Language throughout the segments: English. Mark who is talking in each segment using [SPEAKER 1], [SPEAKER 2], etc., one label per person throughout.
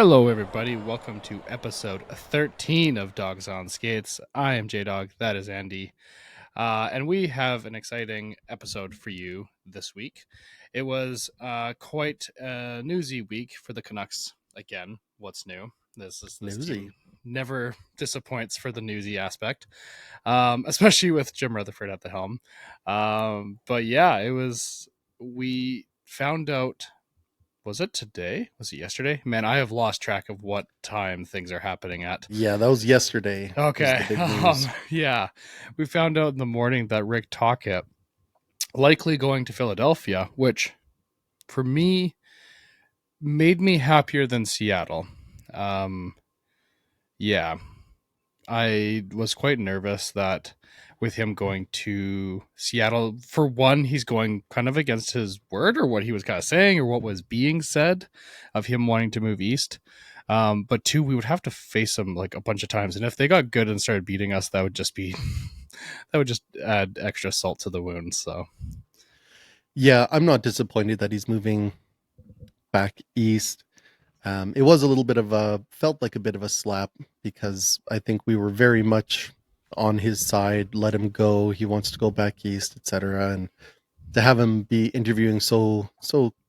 [SPEAKER 1] Hello, everybody. Welcome to episode 13 of Dogs on Skates. I am J-Dawg. That is Andy. And we have an exciting episode for you this week. It was quite a newsy week for the Canucks. Again, what's new? This
[SPEAKER 2] Newsy.
[SPEAKER 1] team never disappoints for the newsy aspect, especially with Jim Rutherford at the helm. But yeah, we found out. Was it today? Was it yesterday? Man, I have lost track of what time things are happening at.
[SPEAKER 2] Yeah, that was yesterday. Was
[SPEAKER 1] Okay.
[SPEAKER 2] the big news.
[SPEAKER 1] Yeah. We found out in the morning that Rick Tocchet likely going to Philadelphia, which for me made me happier than Seattle. Um, yeah. I was quite nervous that with him going to Seattle, for one, he's going kind of against his word or what he was kind of saying or what was being said of him wanting to move east. But two, we would have to face them like a bunch of times, and if they got good and started beating us, that would just be that would just add extra salt to the wound. So
[SPEAKER 2] Yeah, I'm not disappointed that he's moving back east. It was a little bit of felt like a bit of a slap because I think we were very much on his side. Let him go. He wants to go back east, etc. And to have him be interviewing so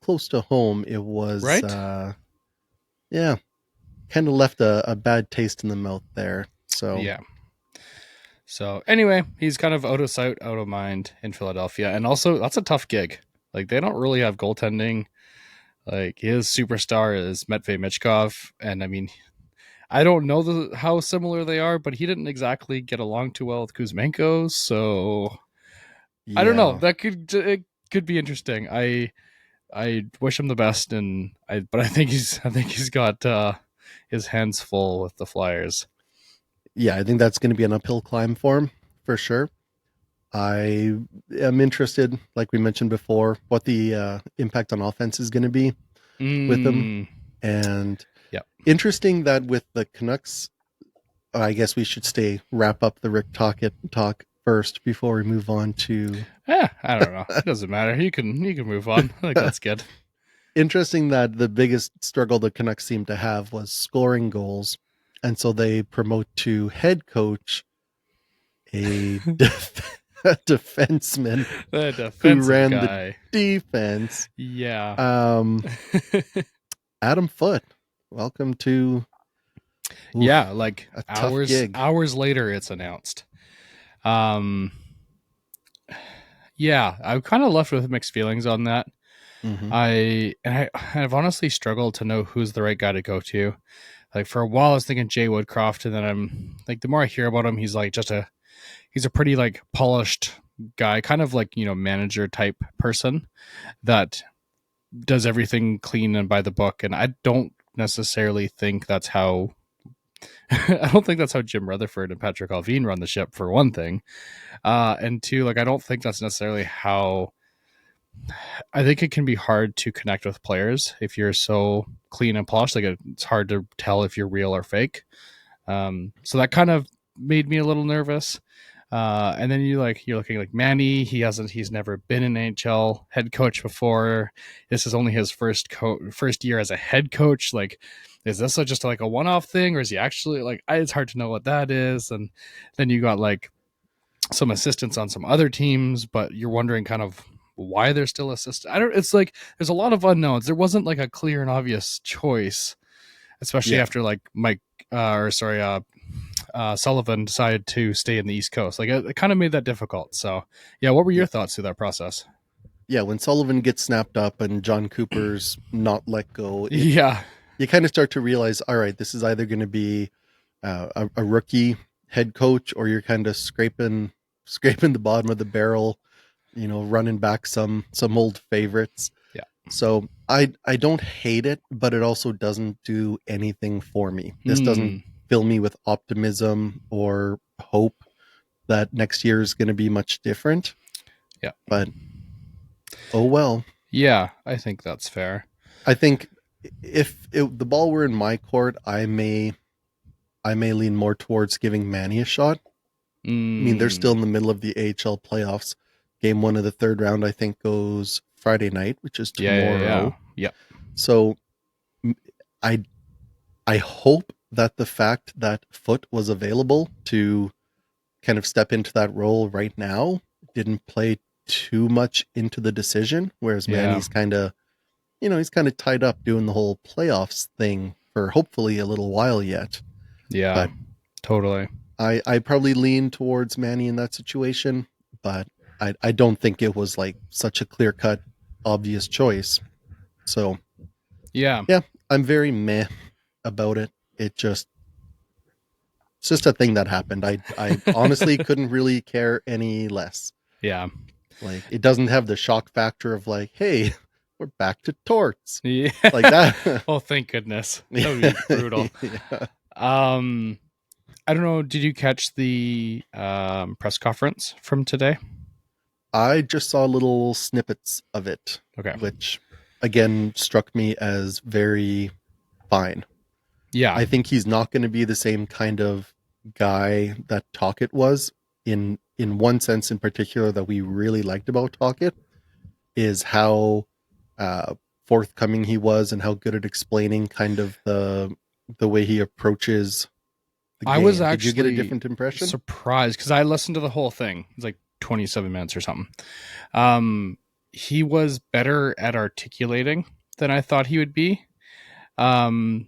[SPEAKER 2] close to home, it was
[SPEAKER 1] right,
[SPEAKER 2] yeah, kind of left a bad taste in the mouth there. So
[SPEAKER 1] yeah. So anyway, he's kind of out of sight, out of mind in Philadelphia, and also that's a tough gig. Like they don't really have goaltending. Like his superstar is Matvei Michkov, and I mean, I don't know how similar they are, but he didn't exactly get along too well with Kuzmenko, so I don't know.
[SPEAKER 2] yeah,
[SPEAKER 1] It could be interesting. I wish him the best, but I think he's got his hands full with the Flyers.
[SPEAKER 2] I think that's going to be an uphill climb for him for sure. I am interested, like we mentioned before, what the impact on offense is going to be with them.
[SPEAKER 1] Mm,
[SPEAKER 2] And
[SPEAKER 1] yeah.
[SPEAKER 2] interesting that with the Canucks, I guess we should wrap up the Rick Tocchet talk first before we move on to.
[SPEAKER 1] Yeah, I don't know. It doesn't matter. You can move on. I think that's good.
[SPEAKER 2] Interesting that the biggest struggle the Canucks seem to have was scoring goals. And so they promote to head coach a, a defenseman
[SPEAKER 1] The
[SPEAKER 2] who
[SPEAKER 1] defensive
[SPEAKER 2] ran the
[SPEAKER 1] guy.
[SPEAKER 2] defense.
[SPEAKER 1] Yeah.
[SPEAKER 2] Um, Adam Foote, welcome to
[SPEAKER 1] Yeah, like
[SPEAKER 2] a tough
[SPEAKER 1] hours
[SPEAKER 2] gig.
[SPEAKER 1] hours later it's announced. Um yeah, I'm kind of left with mixed feelings on that.
[SPEAKER 2] Hmm.
[SPEAKER 1] I've honestly struggled to know who's the right guy to go to. Like for a while I was thinking Jay Woodcroft, and then I'm like the more I hear about him, he's a pretty like polished guy, kind of like, manager type person that does everything clean and by the book, and I don't necessarily think that's how I don't think that's how Jim Rutherford and Patrick Alvin run the ship, for one thing. And two, like I don't think that's necessarily how. I think it can be hard to connect with players if you're so clean and polished. Like it's hard to tell if you're real or fake. So that kind of made me a little nervous. And then you're looking like Manny. He's never been an NHL head coach before. This is only his first year as a head coach. Like, is this just like a one off thing, or is he actually like? It's hard to know what that is. And then you got like some assistants on some other teams, but you're wondering kind of why they're still assistant. I don't. It's like there's a lot of unknowns. There wasn't like a clear and obvious choice, especially
[SPEAKER 2] Yeah.
[SPEAKER 1] after like Sullivan decided to stay in the East Coast. Like it kind of made that difficult. So yeah, what were your
[SPEAKER 2] Yeah.
[SPEAKER 1] thoughts through that process?
[SPEAKER 2] Yeah. When Sullivan gets snapped up and John Cooper's not let go,
[SPEAKER 1] Yeah,
[SPEAKER 2] you kind of start to realize, all right, this is either going to be a rookie head coach, or you're kind of scraping the bottom of the barrel, running back some old favorites.
[SPEAKER 1] yeah.
[SPEAKER 2] So I don't hate it, but it also doesn't do anything for me. This doesn't
[SPEAKER 1] Hmm.
[SPEAKER 2] fill me with optimism or hope that next year is going to be much different.
[SPEAKER 1] Yeah,
[SPEAKER 2] But oh well.
[SPEAKER 1] yeah. I think that's fair.
[SPEAKER 2] I think if the ball were in my court, I may lean more towards giving Manny a shot. I mean, they're still
[SPEAKER 1] Hmm.
[SPEAKER 2] in the middle of the AHL playoffs. Game one of the third round, I think, goes Friday night, which is
[SPEAKER 1] Yeah, yeah, yeah,
[SPEAKER 2] tomorrow.
[SPEAKER 1] yeah.
[SPEAKER 2] So I I hope that the fact that Foote was available to kind of step into that role right now didn't play too much into the decision, whereas
[SPEAKER 1] Yeah.
[SPEAKER 2] Manny's kind of, he's kind of tied up doing the whole playoffs thing for hopefully a little while yet.
[SPEAKER 1] Yeah.
[SPEAKER 2] But
[SPEAKER 1] Totally.
[SPEAKER 2] I probably lean towards Manny in that situation, but I don't think it was like such a clear cut, obvious choice. So
[SPEAKER 1] Yeah.
[SPEAKER 2] yeah, I'm very meh about it. It's just a thing that happened. I honestly couldn't really care any less.
[SPEAKER 1] Yeah.
[SPEAKER 2] Like it doesn't have the shock factor of like, hey, we're back to torts.
[SPEAKER 1] Yeah.
[SPEAKER 2] Like that.
[SPEAKER 1] Oh, thank goodness. That would
[SPEAKER 2] Yeah.
[SPEAKER 1] be brutal.
[SPEAKER 2] Yeah.
[SPEAKER 1] Um, I don't know. Did you catch the press conference from today?
[SPEAKER 2] I just saw little snippets of it,
[SPEAKER 1] Okay.
[SPEAKER 2] which again struck me as very fine.
[SPEAKER 1] Yeah.
[SPEAKER 2] I think he's not going to be the same kind of guy that Talkett was in one sense in particular that we really liked about Talkett is how uh, forthcoming he was and how good at explaining kind of the way he approaches the
[SPEAKER 1] I was
[SPEAKER 2] game. Did you get a
[SPEAKER 1] actually
[SPEAKER 2] different impression?
[SPEAKER 1] surprised because I listened to the whole thing. It's like 27 minutes or something. Um, he was better at articulating than I thought he would be. Um,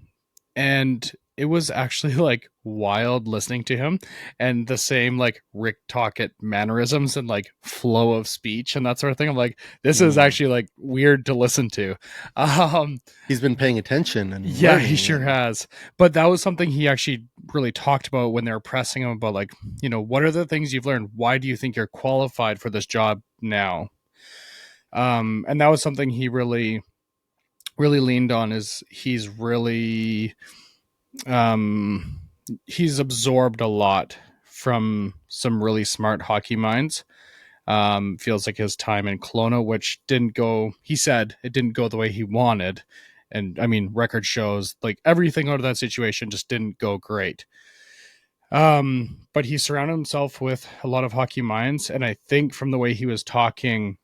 [SPEAKER 1] and it was actually like wild listening to him and the same like Rick Tocchet mannerisms and like flow of speech and that sort of thing. I'm like, this is
[SPEAKER 2] Mm.
[SPEAKER 1] actually like weird to listen to. Um,
[SPEAKER 2] He's been paying attention and
[SPEAKER 1] yeah, he
[SPEAKER 2] learning
[SPEAKER 1] sure
[SPEAKER 2] and
[SPEAKER 1] has. But that was something he actually really talked about when they were pressing him about like, what are the things you've learned? Why do you think you're qualified for this job now? And that was something he really leaned on is um he's absorbed a lot from some really smart hockey minds. Feels like his time in Kelowna, which didn't go, he said it didn't go the way he wanted. And I mean, record shows like everything out of that situation just didn't go great. But he surrounded himself with a lot of hockey minds. And I think from the way he was talking,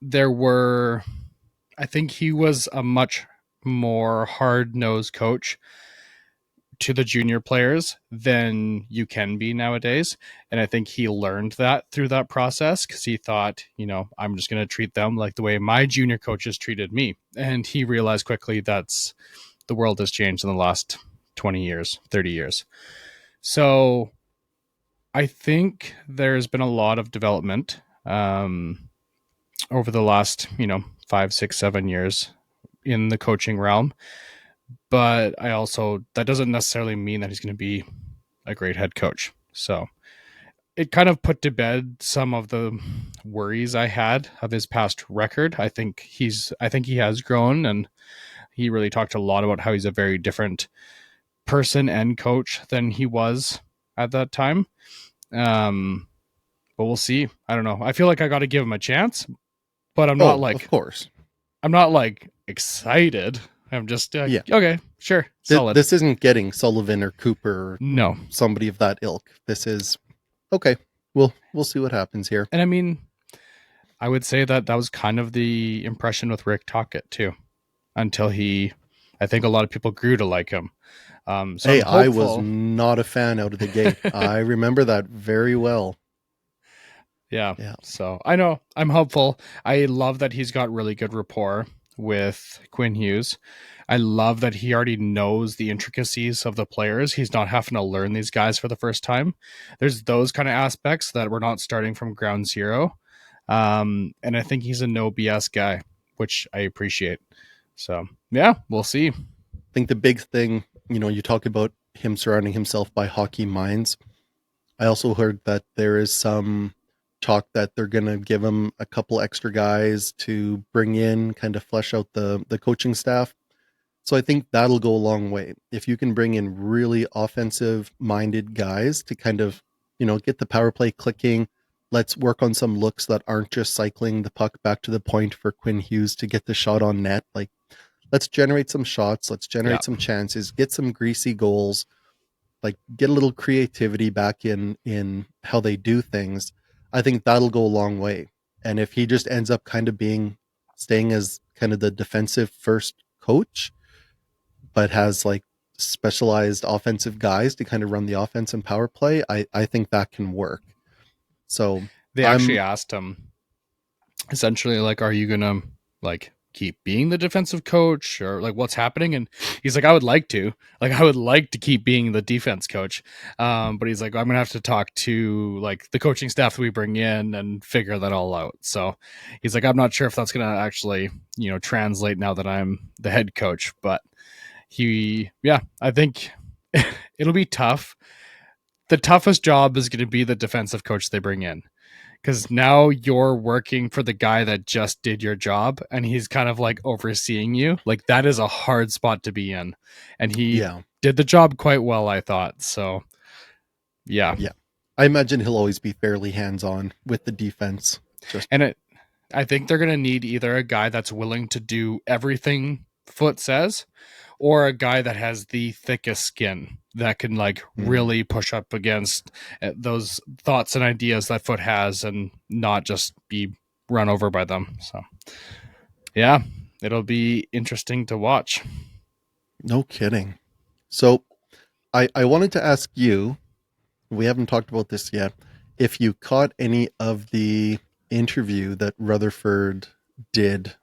[SPEAKER 1] there were, I think he was a much more hard nosed coach to the junior players than you can be nowadays. And I think he learned that through that process because he thought, I'm just going to treat them like the way my junior coaches treated me. And he realized quickly that's the world has changed in the last 20 years, 30 years. So I think there's been a lot of development over the last, 5, 6, 7 years in the coaching realm. But I also, that doesn't necessarily mean that he's going to be a great head coach. So it kind of put to bed some of the worries I had of his past record. I think he has grown, and he really talked a lot about how he's a very different person and coach than he was at that time. Um, but we'll see. I don't know. I feel like I got to give him a chance, but
[SPEAKER 2] oh, of course.
[SPEAKER 1] I'm not like excited. I'm just
[SPEAKER 2] Yeah.
[SPEAKER 1] okay, sure, solid.
[SPEAKER 2] This isn't getting Sullivan or Cooper or
[SPEAKER 1] No,
[SPEAKER 2] somebody of that ilk. This is okay. We'll see what happens here.
[SPEAKER 1] and I mean, I would say that that was kind of the impression with Rick Tocchet too, until I think a lot of people grew to like him. So
[SPEAKER 2] Hey,
[SPEAKER 1] I'm
[SPEAKER 2] I was
[SPEAKER 1] hopeful.
[SPEAKER 2] not a fan out of the gate. I remember that very well.
[SPEAKER 1] Yeah.
[SPEAKER 2] Yeah.
[SPEAKER 1] So I know I'm hopeful. I love that he's got really good rapport with Quinn Hughes. I love that he already knows the intricacies of the players. He's not having to learn these guys for the first time. There's those kind of aspects that we're not starting from ground zero. And I think he's a no BS guy, which I appreciate. So yeah, we'll see.
[SPEAKER 2] I think the big thing, you talk about him surrounding himself by hockey minds. I also heard that there is some talk that they're going to give him a couple extra guys to bring in, kind of flesh out the coaching staff. So I think that'll go a long way. If you can bring in really offensive minded guys to kind of, get the power play clicking, let's work on some looks that aren't just cycling the puck back to the point for Quinn Hughes to get the shot on net. Like, let's generate some shots, let's
[SPEAKER 1] Yeah.
[SPEAKER 2] generate some chances, get some greasy goals, like get a little creativity back in how they do things. I think that'll go a long way. And if he just ends up kind of staying as kind of the defensive first coach, but has like specialized offensive guys to kind of run the offense and power play, I think that can work. So
[SPEAKER 1] They actually
[SPEAKER 2] I'm
[SPEAKER 1] asked him essentially like, are you gonna like keep being the defensive coach, or like what's happening? And he's like, I would like to keep being the defense coach, but he's like, I'm gonna have to talk to like the coaching staff that we bring in and figure that all out. So he's like, I'm not sure if that's gonna actually translate now that I'm the head coach, but I think it'll be tough. The toughest job is going to be the defensive coach they bring in, because now you're working for the guy that just did your job and he's kind of like overseeing you. Like that is a hard spot to be in. And he
[SPEAKER 2] yeah,
[SPEAKER 1] did the job quite well, I thought. So, yeah.
[SPEAKER 2] yeah. I imagine he'll always be fairly hands-on with the defense. Just
[SPEAKER 1] And I think they're going to need either a guy that's willing to do everything Foote says, or a guy that has the thickest skin that can like really push up against those thoughts and ideas that Foote has and not just be run over by them. So, yeah, it'll be interesting to watch.
[SPEAKER 2] no kidding. So I wanted to ask you, we haven't talked about this yet, if you caught any of the interview that Rutherford did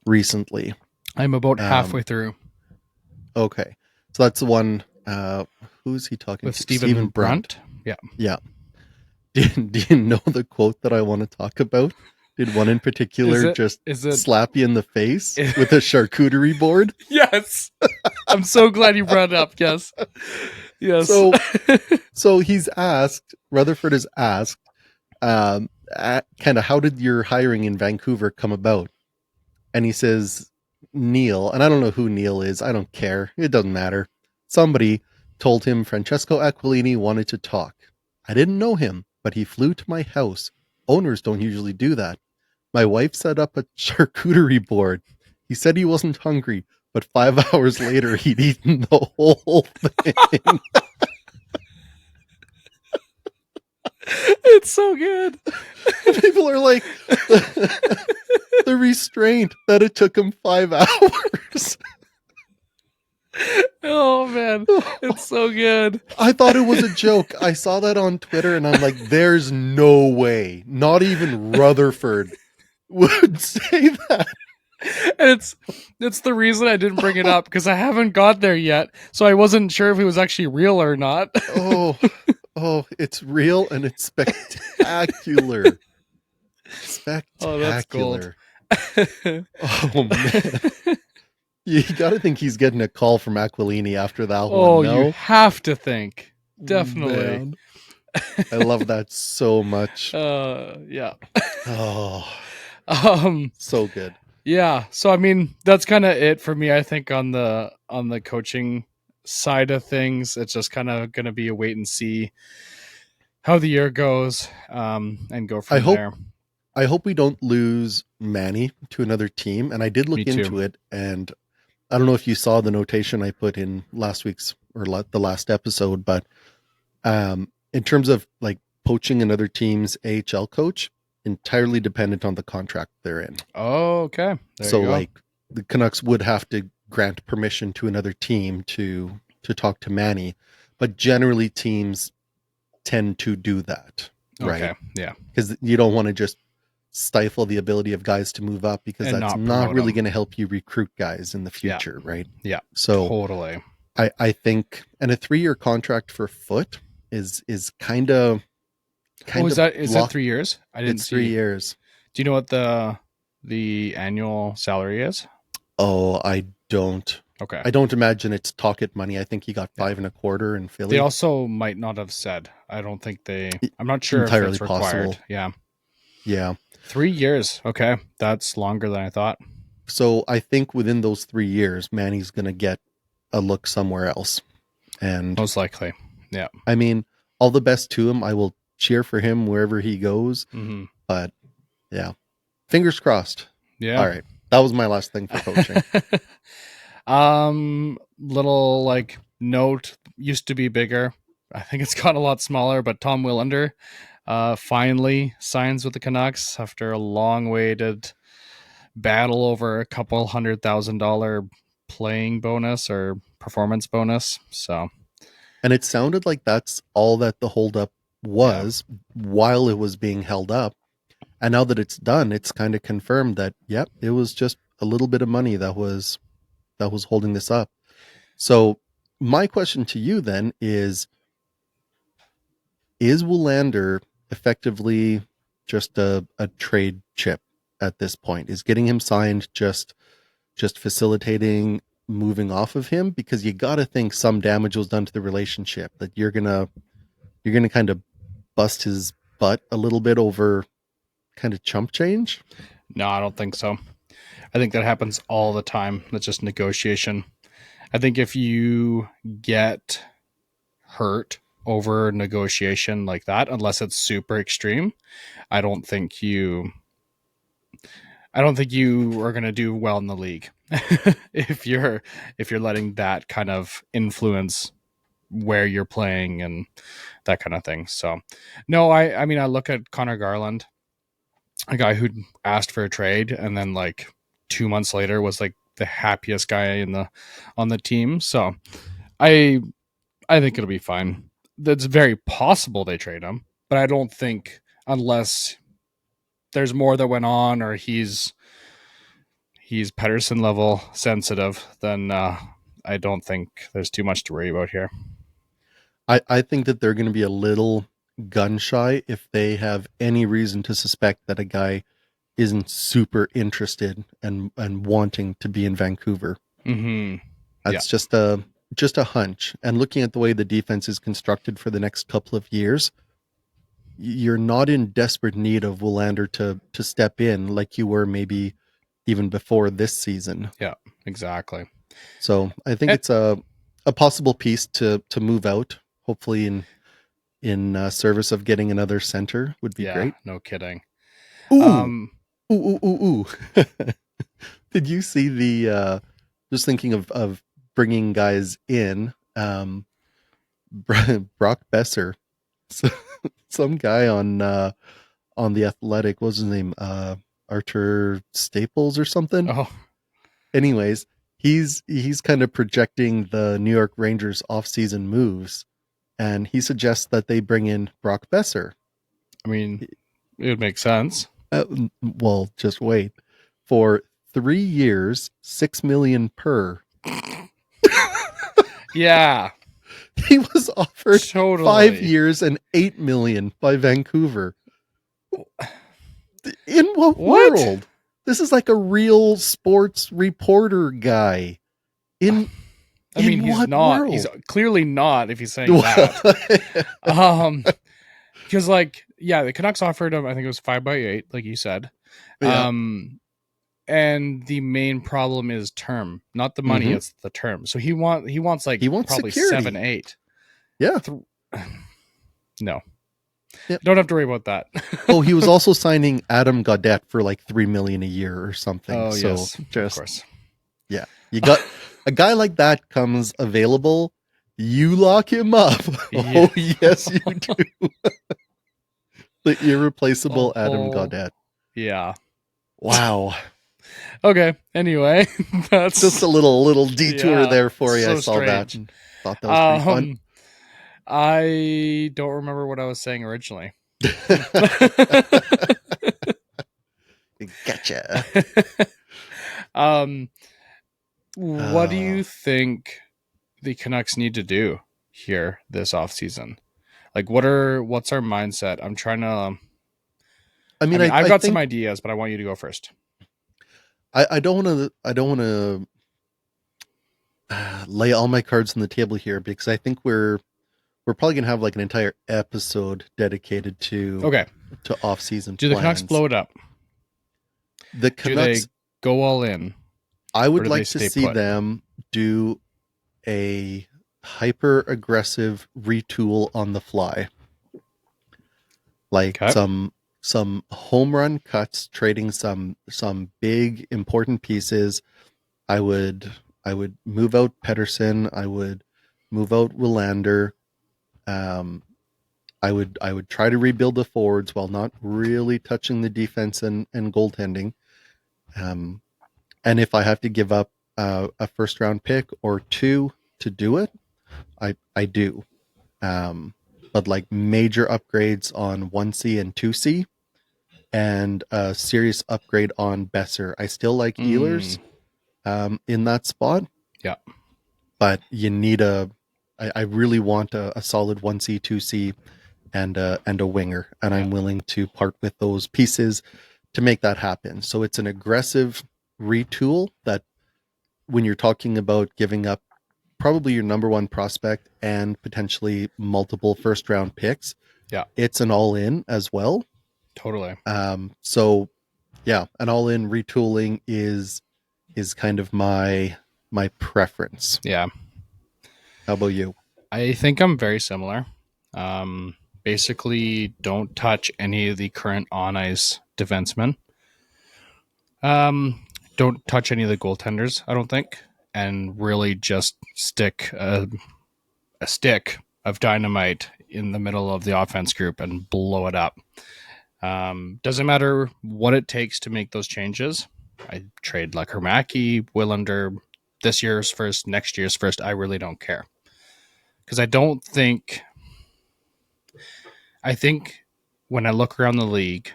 [SPEAKER 2] recently.
[SPEAKER 1] I'm about halfway through
[SPEAKER 2] Okay. So that's the one, who's he talking
[SPEAKER 1] with
[SPEAKER 2] to?
[SPEAKER 1] Stephen Brunt. Yeah.
[SPEAKER 2] Yeah. Do you know the quote that I want to talk about? Did one in particular just
[SPEAKER 1] is it
[SPEAKER 2] slap you in the face with a charcuterie board?
[SPEAKER 1] Yes. I'm so glad you brought it up. Yes. Yes.
[SPEAKER 2] So Rutherford is asked, kind of, how did your hiring in Vancouver come about? And he says, Neil, and I don't know who Neil is. I don't care. It doesn't matter. Somebody told him Francesco Aquilini wanted to talk. I didn't know him, but he flew to my house. Owners don't usually do that. My wife set up a charcuterie board. He said he wasn't hungry, but 5 hours later, he'd eaten the whole thing.
[SPEAKER 1] It's so good.
[SPEAKER 2] People are like, the restraint that it took him 5 hours.
[SPEAKER 1] Oh man, it's so good.
[SPEAKER 2] I thought it was a joke. I saw that on Twitter and I'm like, there's no way. Not even Rutherford would say that.
[SPEAKER 1] And it's the reason I didn't bring it up, because I haven't got there yet. So I wasn't sure if it was actually real or not.
[SPEAKER 2] Oh, it's real and it's spectacular.
[SPEAKER 1] Oh, that's gold.
[SPEAKER 2] Spectacular. Oh man. You got to think he's getting a call from Aquilini after that one.
[SPEAKER 1] Oh,
[SPEAKER 2] no?
[SPEAKER 1] you have to think. Definitely.
[SPEAKER 2] Man. I love that so much.
[SPEAKER 1] Yeah.
[SPEAKER 2] Oh, so good.
[SPEAKER 1] Yeah. So I mean, that's kind of it for me. I think on the coaching side of things, it's just kind of going to be a wait and see how the year goes, and go from there.
[SPEAKER 2] I hope we don't lose Manny to another team. And I did look into it, and I don't know if you saw the notation I put in last week's or the last episode, but in terms of like poaching another team's AHL coach, entirely dependent on the contract they're in.
[SPEAKER 1] Oh, okay.
[SPEAKER 2] So like the Canucks would have to grant permission to another team to talk to Manny, but generally teams tend to do that, right?
[SPEAKER 1] Okay, yeah.
[SPEAKER 2] Because you don't want to just stifle the ability of guys to move up, because
[SPEAKER 1] And
[SPEAKER 2] that's not really going to help you recruit guys in the future, right?
[SPEAKER 1] Yeah.
[SPEAKER 2] So
[SPEAKER 1] totally.
[SPEAKER 2] I think, and a 3-year contract for Foote is kind of
[SPEAKER 1] is that 3 years? I didn't
[SPEAKER 2] it's
[SPEAKER 1] see.
[SPEAKER 2] 3 years.
[SPEAKER 1] Do you know what the annual salary is?
[SPEAKER 2] Oh, I don't.
[SPEAKER 1] Okay.
[SPEAKER 2] I don't imagine it's Talkett money. I think he got 5.25 in Philly.
[SPEAKER 1] They also might not have said. I don't think I'm not sure
[SPEAKER 2] entirely
[SPEAKER 1] if it's required.
[SPEAKER 2] possible.
[SPEAKER 1] Yeah.
[SPEAKER 2] Yeah.
[SPEAKER 1] 3 years. Okay. That's longer than I thought.
[SPEAKER 2] So I think within those 3 years, Manny's going to get a look somewhere else. And
[SPEAKER 1] most likely. Yeah.
[SPEAKER 2] I mean, all the best to him. I will cheer for him wherever he goes.
[SPEAKER 1] Mm-hmm.
[SPEAKER 2] But yeah, fingers crossed.
[SPEAKER 1] Yeah.
[SPEAKER 2] All right. That was my last thing for coaching.
[SPEAKER 1] Little like note, used to be bigger. I think it's gotten a lot smaller, but Tom Willander finally signs with the Canucks after a long-waited battle over a couple $100,000 playing bonus or performance bonus. So
[SPEAKER 2] And it sounded like that's all that the holdup
[SPEAKER 1] yeah,
[SPEAKER 2] was while it was being held up. And now that it's done, it's kind of confirmed that, yep, it was just a little bit of money that was holding this up. So my question to you then is Willander effectively just a trade chip at this point? Is getting him signed just facilitating moving off of him? Because you got to think some damage was done to the relationship, that you're gonna kind of bust his butt a little bit over kind of chump change.
[SPEAKER 1] no, I don't think so. I think that happens all the time. That's just negotiation. I think if you get hurt over negotiation like that, unless it's super extreme, I don't think you I don't think you are going to do well in the league if you're letting that kind of influence where you're playing and that kind of thing. So, no, I mean I look at Connor Garland, a guy who asked for a trade and then like 2 months later was like the happiest guy in the on the team. So, I I think it'll be fine. It's very possible they trade him, but I don't think unless there's more that went on or he's Pedersen level sensitive, then I don't think there's too much to worry about here.
[SPEAKER 2] I think that they're going to be a little gun shy if they have any reason to suspect that a guy isn't super interested and wanting to be in Vancouver.
[SPEAKER 1] Mm-hmm. Yeah,
[SPEAKER 2] That's just a hunch. And looking at the way the defense is constructed for the next couple of years, you're not in desperate need of Willander to step in like you were maybe even before this season.
[SPEAKER 1] yeah, exactly.
[SPEAKER 2] So I think
[SPEAKER 1] And,
[SPEAKER 2] it's a possible piece to move out. Hopefully in service of getting another center would be
[SPEAKER 1] yeah,
[SPEAKER 2] great.
[SPEAKER 1] no kidding.
[SPEAKER 2] Ooh,
[SPEAKER 1] Um,
[SPEAKER 2] ooh, ooh, ooh, ooh. Did you see the? Just thinking of bringing guys in. Brock Besser, so, some guy on the Athletic. What's his name? Arthur Staples or something.
[SPEAKER 1] oh,
[SPEAKER 2] Anyways, he's kind of projecting the New York Rangers off-season moves, and he suggests that they bring in Brock Besser.
[SPEAKER 1] I mean, it would make sense.
[SPEAKER 2] Well, just wait for 3 years, 6 million per.
[SPEAKER 1] Yeah,
[SPEAKER 2] He was offered five
[SPEAKER 1] totally.
[SPEAKER 2] years and 8 million by Vancouver. In what
[SPEAKER 1] What?
[SPEAKER 2] world? This is like a real sports reporter guy. In
[SPEAKER 1] I mean,
[SPEAKER 2] in
[SPEAKER 1] he's
[SPEAKER 2] what
[SPEAKER 1] not. He's
[SPEAKER 2] world?
[SPEAKER 1] clearly not. If he's saying that, because like, yeah, the Canucks offered him. I think it was 5x8, like you said.
[SPEAKER 2] Yeah.
[SPEAKER 1] Um, and the main problem is term, not the money.
[SPEAKER 2] Mm-hmm.
[SPEAKER 1] It's the term. So he wants like
[SPEAKER 2] He wants
[SPEAKER 1] probably seven,
[SPEAKER 2] security.
[SPEAKER 1] eight.
[SPEAKER 2] Yeah.
[SPEAKER 1] No,
[SPEAKER 2] Yep.
[SPEAKER 1] don't have to worry about that.
[SPEAKER 2] Oh, he was also signing Adam Gaudette for like 3 million a year or something.
[SPEAKER 1] Oh
[SPEAKER 2] So
[SPEAKER 1] yes, of
[SPEAKER 2] just
[SPEAKER 1] course.
[SPEAKER 2] yeah, you got a guy like that comes available. You lock him up.
[SPEAKER 1] Yeah.
[SPEAKER 2] Oh yes, you do. The
[SPEAKER 1] A
[SPEAKER 2] irreplaceable Adam
[SPEAKER 1] whole.
[SPEAKER 2] Gaudette.
[SPEAKER 1] Yeah.
[SPEAKER 2] Wow.
[SPEAKER 1] Okay. Anyway,
[SPEAKER 2] Just a
[SPEAKER 1] that's
[SPEAKER 2] little detour
[SPEAKER 1] yeah.
[SPEAKER 2] there for you. I
[SPEAKER 1] So
[SPEAKER 2] saw that
[SPEAKER 1] strange.
[SPEAKER 2] and thought that was pretty fun.
[SPEAKER 1] Um, I don't remember what I was saying originally.
[SPEAKER 2] Gotcha.
[SPEAKER 1] um, what do
[SPEAKER 2] Uh,
[SPEAKER 1] you think the Canucks need to do here this offseason? Like, what's our mindset? I'm trying to.
[SPEAKER 2] I
[SPEAKER 1] I
[SPEAKER 2] mean,
[SPEAKER 1] mean, I've
[SPEAKER 2] I
[SPEAKER 1] got some
[SPEAKER 2] think
[SPEAKER 1] ideas, but I want you to go first.
[SPEAKER 2] I don't want to lay all my cards on the table here because I think we're probably gonna have like an entire episode dedicated
[SPEAKER 1] Okay.
[SPEAKER 2] to off season
[SPEAKER 1] Do the Canucks
[SPEAKER 2] plans.
[SPEAKER 1] blow it up?
[SPEAKER 2] The
[SPEAKER 1] Do they
[SPEAKER 2] Canucks,
[SPEAKER 1] go all in,
[SPEAKER 2] I
[SPEAKER 1] or
[SPEAKER 2] would
[SPEAKER 1] do they
[SPEAKER 2] like to
[SPEAKER 1] stay
[SPEAKER 2] see
[SPEAKER 1] put?
[SPEAKER 2] them do a hyper aggressive retool on the fly, like
[SPEAKER 1] Okay.
[SPEAKER 2] some home run cuts, trading some big important pieces. I would I would move out Pedersen. I would move out Willander. Um, I would try to rebuild the forwards while not really touching the defense and goaltending. Um, and if I have to give up a first round pick or two to do it, I do. But like major upgrades on 1C and 2C and a serious upgrade on Besser. I still like
[SPEAKER 1] Mm,
[SPEAKER 2] Ehlers in that spot,
[SPEAKER 1] yeah,
[SPEAKER 2] but you need I really want a solid 1C, 2C, and a winger. And
[SPEAKER 1] yeah,
[SPEAKER 2] I'm willing to part with those pieces to make that happen. So it's an aggressive retool that when you're talking about giving up probably your number one prospect and potentially multiple first round picks,
[SPEAKER 1] yeah,
[SPEAKER 2] it's an all in as well.
[SPEAKER 1] totally.
[SPEAKER 2] So yeah, an all in retooling is kind of my preference.
[SPEAKER 1] Yeah,
[SPEAKER 2] How about you?
[SPEAKER 1] I think I'm very similar. Um, Basically, don't touch any of the current on ice defensemen. Um, don't touch any of the goaltenders. I don't think, and really just stick a stick of dynamite in the middle of the offense group and blow it up. Doesn't matter what it takes to make those changes. I trade like Hermaki, Willander, this year's first, next year's first. I really don't care because I don't think. I think when I look around the league,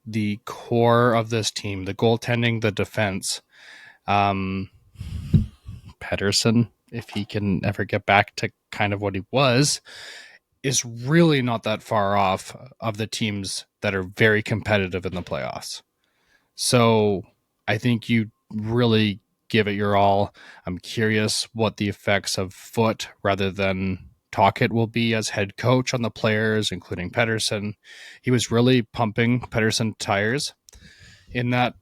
[SPEAKER 1] the core of this team, the goaltending, the defense, um, Pedersen, if he can ever get back to kind of what he was, is really not that far off of the teams that are very competitive in the playoffs. So I think you really give it your all. I'm curious what the effects of Foote rather than Talkett will be as head coach on the players, including Pedersen. He was really pumping Pedersen tires in that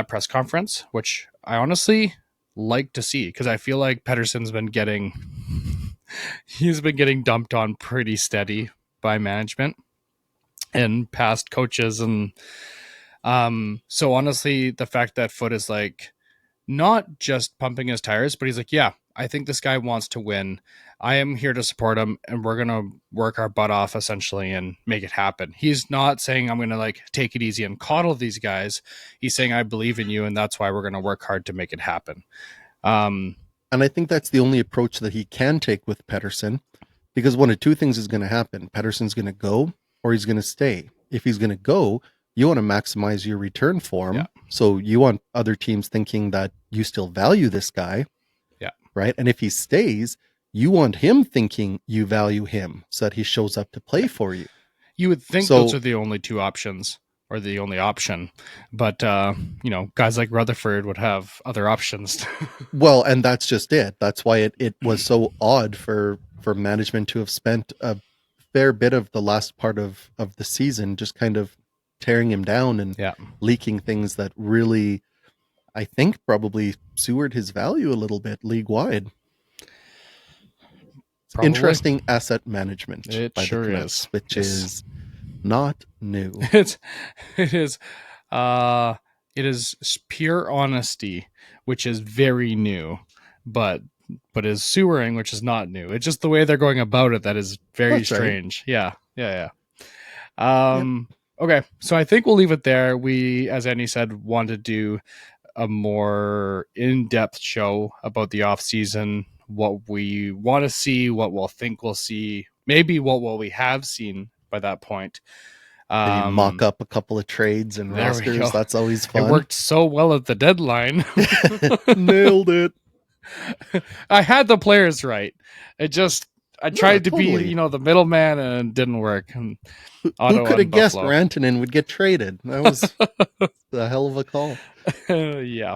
[SPEAKER 1] press conference, which I honestly like to see because I feel like Pedersen's been getting he's been getting dumped on pretty steady by management and past coaches and so honestly the fact that Foote is like not just pumping his tires but he's like yeah I think this guy wants to win. I am here to support him and we're going to work our butt off essentially and make it happen. He's not saying I'm going to like take it easy and coddle these guys. He's saying I believe in you and that's why we're going to work hard to make it happen. um
[SPEAKER 2] And I think that's the only approach that he can take with Pedersen, because one of two things is going to happen. Pedersen's going to go or he's going to stay. If he's going to go, you want to maximize your return for
[SPEAKER 1] yeah,
[SPEAKER 2] him. So you want other teams thinking that you still value this guy,
[SPEAKER 1] yeah,
[SPEAKER 2] right? And if he stays, you want him thinking you value him so that he shows up to play
[SPEAKER 1] yeah.
[SPEAKER 2] for you.
[SPEAKER 1] You would think those
[SPEAKER 2] So,
[SPEAKER 1] are the only two options or the only option, but you know, guys like Rutherford would have other options.
[SPEAKER 2] well, and that's just it. That's why it was so odd for management to have spent a fair bit of the last part of the season just kind of tearing him down and
[SPEAKER 1] Yeah,
[SPEAKER 2] leaking things that really, I think, probably sewered his value a little bit league wide.
[SPEAKER 1] probably.
[SPEAKER 2] Interesting asset management
[SPEAKER 1] It
[SPEAKER 2] by the
[SPEAKER 1] sure
[SPEAKER 2] Canucks,
[SPEAKER 1] is.
[SPEAKER 2] which
[SPEAKER 1] Yes.
[SPEAKER 2] is not new.
[SPEAKER 1] It's it is uh it is pure honesty, which is very new, but is sewering, which is not new. It's just the way they're going about it that is very
[SPEAKER 2] That's right.
[SPEAKER 1] strange. Yeah. Yeah, yeah.
[SPEAKER 2] Yep.
[SPEAKER 1] Okay, so I think we'll leave it there. We, as Andy said, want to do a more in-depth show about the off season, what we want to see, what we'll think we'll see, maybe what we have seen by that point.
[SPEAKER 2] Maybe mock
[SPEAKER 1] Um,
[SPEAKER 2] up a couple of trades and
[SPEAKER 1] there we
[SPEAKER 2] rosters.
[SPEAKER 1] go.
[SPEAKER 2] That's always
[SPEAKER 1] It
[SPEAKER 2] fun.
[SPEAKER 1] worked so well at the deadline.
[SPEAKER 2] Nailed it.
[SPEAKER 1] I had the players right. It just I
[SPEAKER 2] No,
[SPEAKER 1] tried to be,
[SPEAKER 2] totally.
[SPEAKER 1] the middleman and it didn't work. And
[SPEAKER 2] Who
[SPEAKER 1] Ottawa
[SPEAKER 2] could have
[SPEAKER 1] and
[SPEAKER 2] guessed
[SPEAKER 1] Buffalo.
[SPEAKER 2] Rantanen would get traded? That was a hell of a call.
[SPEAKER 1] Yeah.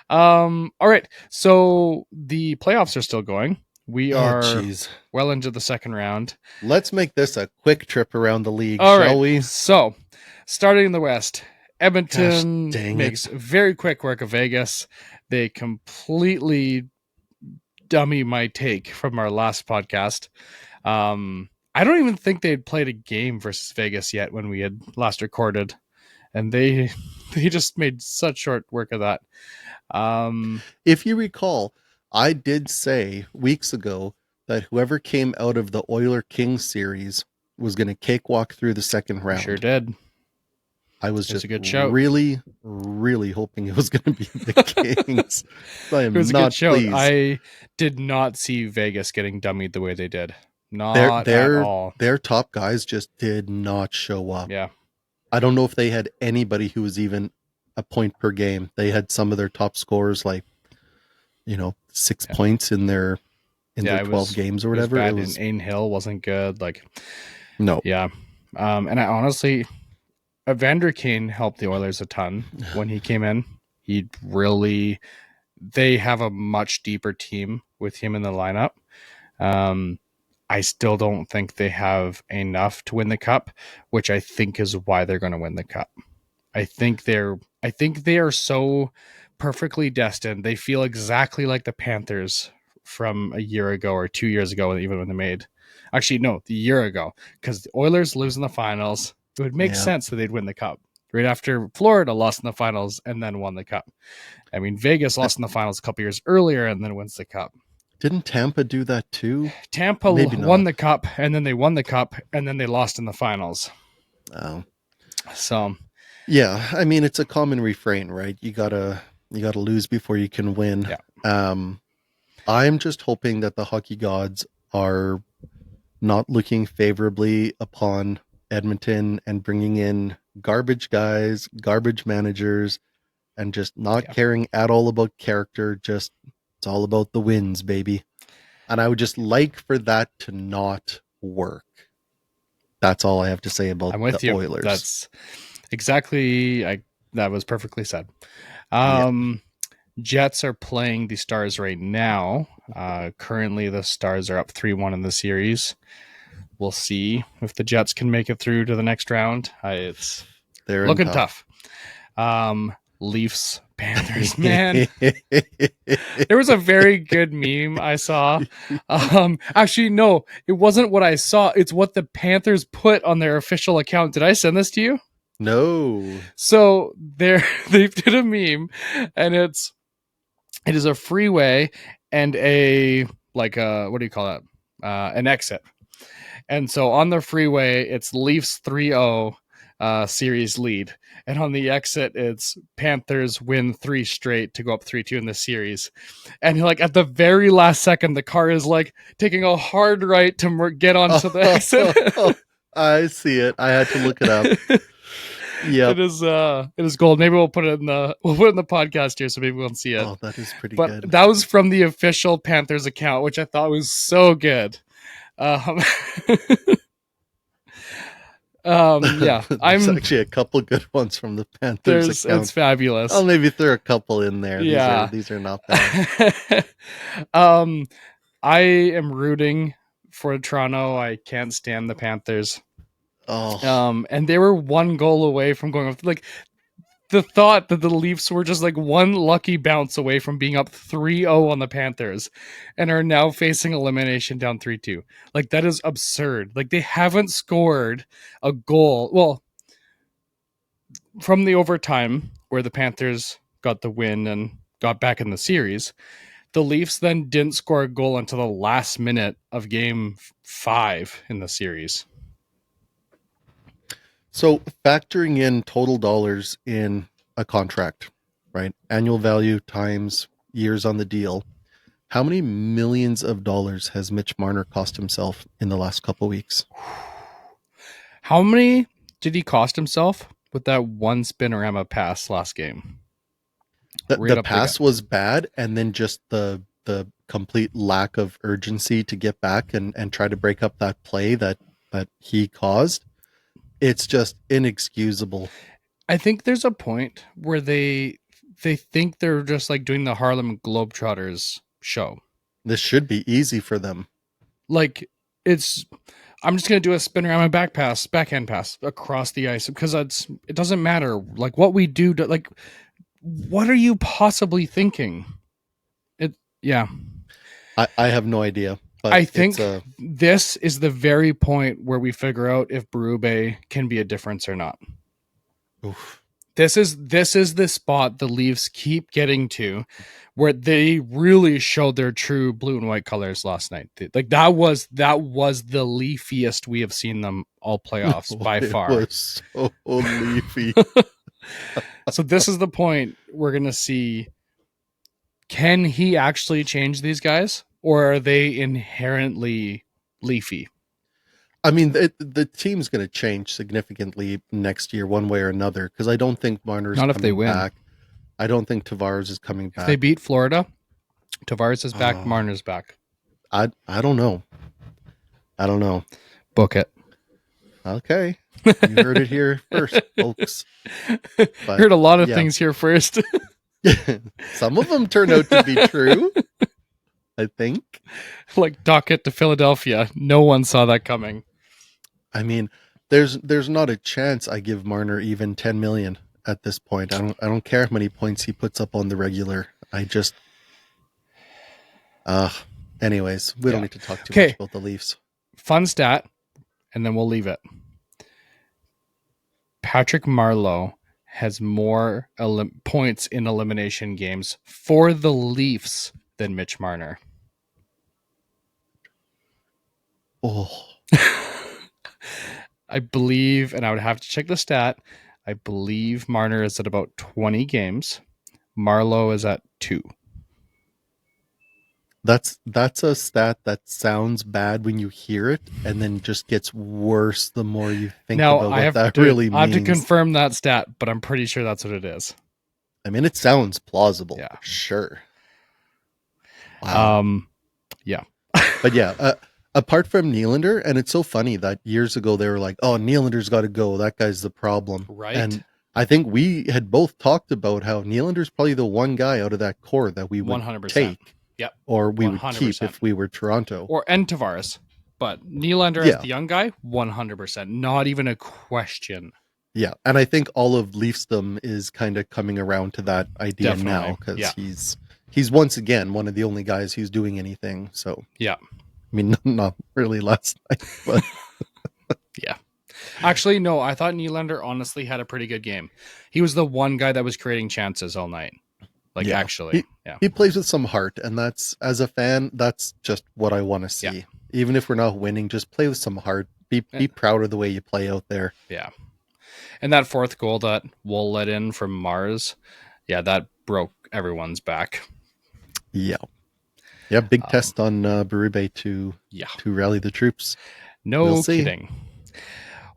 [SPEAKER 1] All right. So the playoffs are still going. We
[SPEAKER 2] Oh,
[SPEAKER 1] are
[SPEAKER 2] jeez.
[SPEAKER 1] well into the second round.
[SPEAKER 2] Let's make this a quick trip around the league,
[SPEAKER 1] All
[SPEAKER 2] shall
[SPEAKER 1] right.
[SPEAKER 2] we?
[SPEAKER 1] So starting in the West,
[SPEAKER 2] Gosh
[SPEAKER 1] Edmonton
[SPEAKER 2] dang it.
[SPEAKER 1] makes very quick work of Vegas. They completely dummy my take from our last podcast. I don't even think they had played a game versus Vegas yet when we had last recorded, and they they just made such short work of that.
[SPEAKER 2] If you recall, I did say weeks ago that whoever came out of the Oiler King series was going to cakewalk through the second
[SPEAKER 1] We sure
[SPEAKER 2] round.
[SPEAKER 1] did.
[SPEAKER 2] I was
[SPEAKER 1] It was
[SPEAKER 2] just
[SPEAKER 1] a good shout.
[SPEAKER 2] really, really hoping it was going to be the Kings. I
[SPEAKER 1] It
[SPEAKER 2] am
[SPEAKER 1] was a good
[SPEAKER 2] not
[SPEAKER 1] shout.
[SPEAKER 2] pleased.
[SPEAKER 1] I did not see Vegas getting dummied the way they did.
[SPEAKER 2] Their
[SPEAKER 1] Not at
[SPEAKER 2] their
[SPEAKER 1] all.
[SPEAKER 2] their top guys just did not show up.
[SPEAKER 1] Yeah.
[SPEAKER 2] I don't know if they had anybody who was even a point per game. They had some of their top scorers like, 6 points in their
[SPEAKER 1] Yeah,
[SPEAKER 2] 12 games or
[SPEAKER 1] it was
[SPEAKER 2] whatever. It
[SPEAKER 1] bad. And
[SPEAKER 2] was
[SPEAKER 1] Ain Hill wasn't good. Like,
[SPEAKER 2] no.
[SPEAKER 1] yeah. And I honestly, Evander Kane helped the Oilers a ton when he came in. He really, they have a much deeper team with him in the lineup. I still don't think they have enough to win the cup, which I think is why they're going to win the cup. I think they are so perfectly destined. They feel exactly like the Panthers from a year ago or 2 years ago, even when they made. Actually, no, the year ago, because the Oilers lose in the finals. It would make
[SPEAKER 2] Yeah.
[SPEAKER 1] sense that they'd win the cup right after Florida lost in the finals and then won the cup. I mean, Vegas lost in the finals a couple years earlier and then wins the cup.
[SPEAKER 2] Didn't Tampa do that too?
[SPEAKER 1] Tampa
[SPEAKER 2] Maybe
[SPEAKER 1] won
[SPEAKER 2] not.
[SPEAKER 1] the cup and then they won the cup and then they lost in the finals.
[SPEAKER 2] Oh.
[SPEAKER 1] So
[SPEAKER 2] Yeah, I mean it's a common refrain, right? You gotta lose before you can win.
[SPEAKER 1] yeah,
[SPEAKER 2] I'm just hoping that the hockey gods are not looking favorably upon Edmonton and bringing in garbage guys, garbage managers, and just not
[SPEAKER 1] yeah.
[SPEAKER 2] caring at all about character. Just it's all about the wins, baby. And I would just like for that to not work. That's all I have to say about
[SPEAKER 1] I'm
[SPEAKER 2] the
[SPEAKER 1] with you.
[SPEAKER 2] Oilers.
[SPEAKER 1] That's exactly. That was perfectly said.
[SPEAKER 2] Yeah.
[SPEAKER 1] Jets are playing the Stars right now. Currently, the Stars are up 3-1 in the series. We'll see if the Jets can make it through to the next round. It's
[SPEAKER 2] They're in
[SPEAKER 1] looking
[SPEAKER 2] tough.
[SPEAKER 1] tough. Leafs, Panthers, man. There was a very good meme I saw. Actually, no, it wasn't what I saw. It's what the Panthers put on their official account. Did I send this to you?
[SPEAKER 2] No.
[SPEAKER 1] So they did a meme, and it is a freeway and a like a what do you call that? An exit. And so on the freeway, it's Leafs 3-0 series lead. And on the exit, it's Panthers win 3 straight to go up 3-2 in the series. And like at the very last second, the car is like taking a hard right to get onto the exit.
[SPEAKER 2] I see it. I had to look it up. Yep.
[SPEAKER 1] It is gold. Maybe we'll put it in the podcast here so maybe we'll see it.
[SPEAKER 2] Oh, that is pretty
[SPEAKER 1] But
[SPEAKER 2] good.
[SPEAKER 1] that was from the official Panthers account, which I thought was so good. Yeah,
[SPEAKER 2] There's actually a couple good ones from the Panthers account.
[SPEAKER 1] It's fabulous.
[SPEAKER 2] I'll maybe throw a couple in there.
[SPEAKER 1] Yeah.
[SPEAKER 2] These are not bad.
[SPEAKER 1] I am rooting for Toronto. I can't stand the Panthers.
[SPEAKER 2] Oh.
[SPEAKER 1] And they were 1 goal away from going up. Like the thought that the Leafs were just like 1 lucky bounce away from being up 3-0 on the Panthers and are now facing elimination down 3-2. Like that is absurd. Like they haven't scored a goal. Well, from the overtime where the Panthers got the win and got back in the series, the Leafs then didn't score a goal until the last minute of game 5 in the series.
[SPEAKER 2] So factoring in total dollars in a contract, right? Annual value times years on the deal. How many millions of dollars has Mitch Marner cost himself in the last couple of weeks?
[SPEAKER 1] How many did he cost himself with that one spinorama pass last game?
[SPEAKER 2] The pass was bad, and then just the complete lack of urgency to get back and try to break up that play that he caused. It's just inexcusable.
[SPEAKER 1] I think there's a point where they think they're just like doing the Harlem Globetrotters show.
[SPEAKER 2] This should be easy for them.
[SPEAKER 1] Like I'm just gonna do a spinorama backhand pass across the ice because it doesn't matter. Like what we do, like what are you possibly thinking? Yeah.
[SPEAKER 2] I have no idea. But
[SPEAKER 1] I think this is the very point where we figure out if Berube can be a difference or not.
[SPEAKER 2] Oof.
[SPEAKER 1] This is the spot the Leafs keep getting to, where they really showed their true blue and white colors last night. Like that was the leafiest we have seen them all playoffs by
[SPEAKER 2] It
[SPEAKER 1] far.
[SPEAKER 2] was so leafy.
[SPEAKER 1] So this is the point we're gonna see. Can he actually change these guys, or are they inherently leafy?
[SPEAKER 2] I mean, the team's going to change significantly next year, one way or another, because I don't think Marner's
[SPEAKER 1] Not if they
[SPEAKER 2] coming
[SPEAKER 1] win.
[SPEAKER 2] back. I don't think Tavares is coming
[SPEAKER 1] If
[SPEAKER 2] back.
[SPEAKER 1] they beat Florida, Tavares is back, Marner's back.
[SPEAKER 2] I don't know. I don't know.
[SPEAKER 1] Book it.
[SPEAKER 2] Okay. You heard it here first, folks. But,
[SPEAKER 1] heard a lot of things here first.
[SPEAKER 2] Some of them turn out to be true, I think.
[SPEAKER 1] Like Docket to Philadelphia. No one saw that coming.
[SPEAKER 2] I mean, there's not a chance I give Marner even 10 million at this point. I don't care how many points he puts up on the regular. I just anyways, we don't need to talk too much about the Leafs.
[SPEAKER 1] Fun stat, and then we'll leave it. Patrick Marleau has more points in elimination games for the Leafs than Mitch Marner.
[SPEAKER 2] Oh.
[SPEAKER 1] I believe, and I would have to check the stat, I believe Marner is at about 20 games. Marleau is at 2.
[SPEAKER 2] That's a stat that sounds bad when you hear it, and then just gets worse the more you think about what that really means.
[SPEAKER 1] I have to confirm that stat, but I'm pretty sure that's what it is.
[SPEAKER 2] I mean, it sounds plausible. Yeah. Sure.
[SPEAKER 1] Wow. Yeah.
[SPEAKER 2] But yeah, apart from Nylander, and it's so funny that years ago they were like, oh, Nylander's got to go. That guy's the problem.
[SPEAKER 1] Right.
[SPEAKER 2] And I think we had both talked about how Nylander's probably the one guy out of that core that we would 100%. Take.
[SPEAKER 1] Yep.
[SPEAKER 2] Or we 100%. Would keep if we were Toronto.
[SPEAKER 1] And Tavares. But Nylander as the young guy, 100%. Not even a question.
[SPEAKER 2] Yeah. And I think all of Leafsdom is kind of coming around to that idea now, because he's once again one of the only guys who's doing anything. So
[SPEAKER 1] yeah.
[SPEAKER 2] I mean, not really last night, but
[SPEAKER 1] yeah. Actually, no, I thought Nylander honestly had a pretty good game. He was the one guy that was creating chances all night. Like, actually.
[SPEAKER 2] He plays with some heart, and that's, as a fan, that's just what I want to see. Yeah. Even if we're not winning, just play with some heart. Be proud of the way you play out there.
[SPEAKER 1] Yeah. And that fourth goal that Woll let in from Mars, that broke everyone's back.
[SPEAKER 2] Yeah. Yeah, big test on Berube to rally the troops.
[SPEAKER 1] No kidding.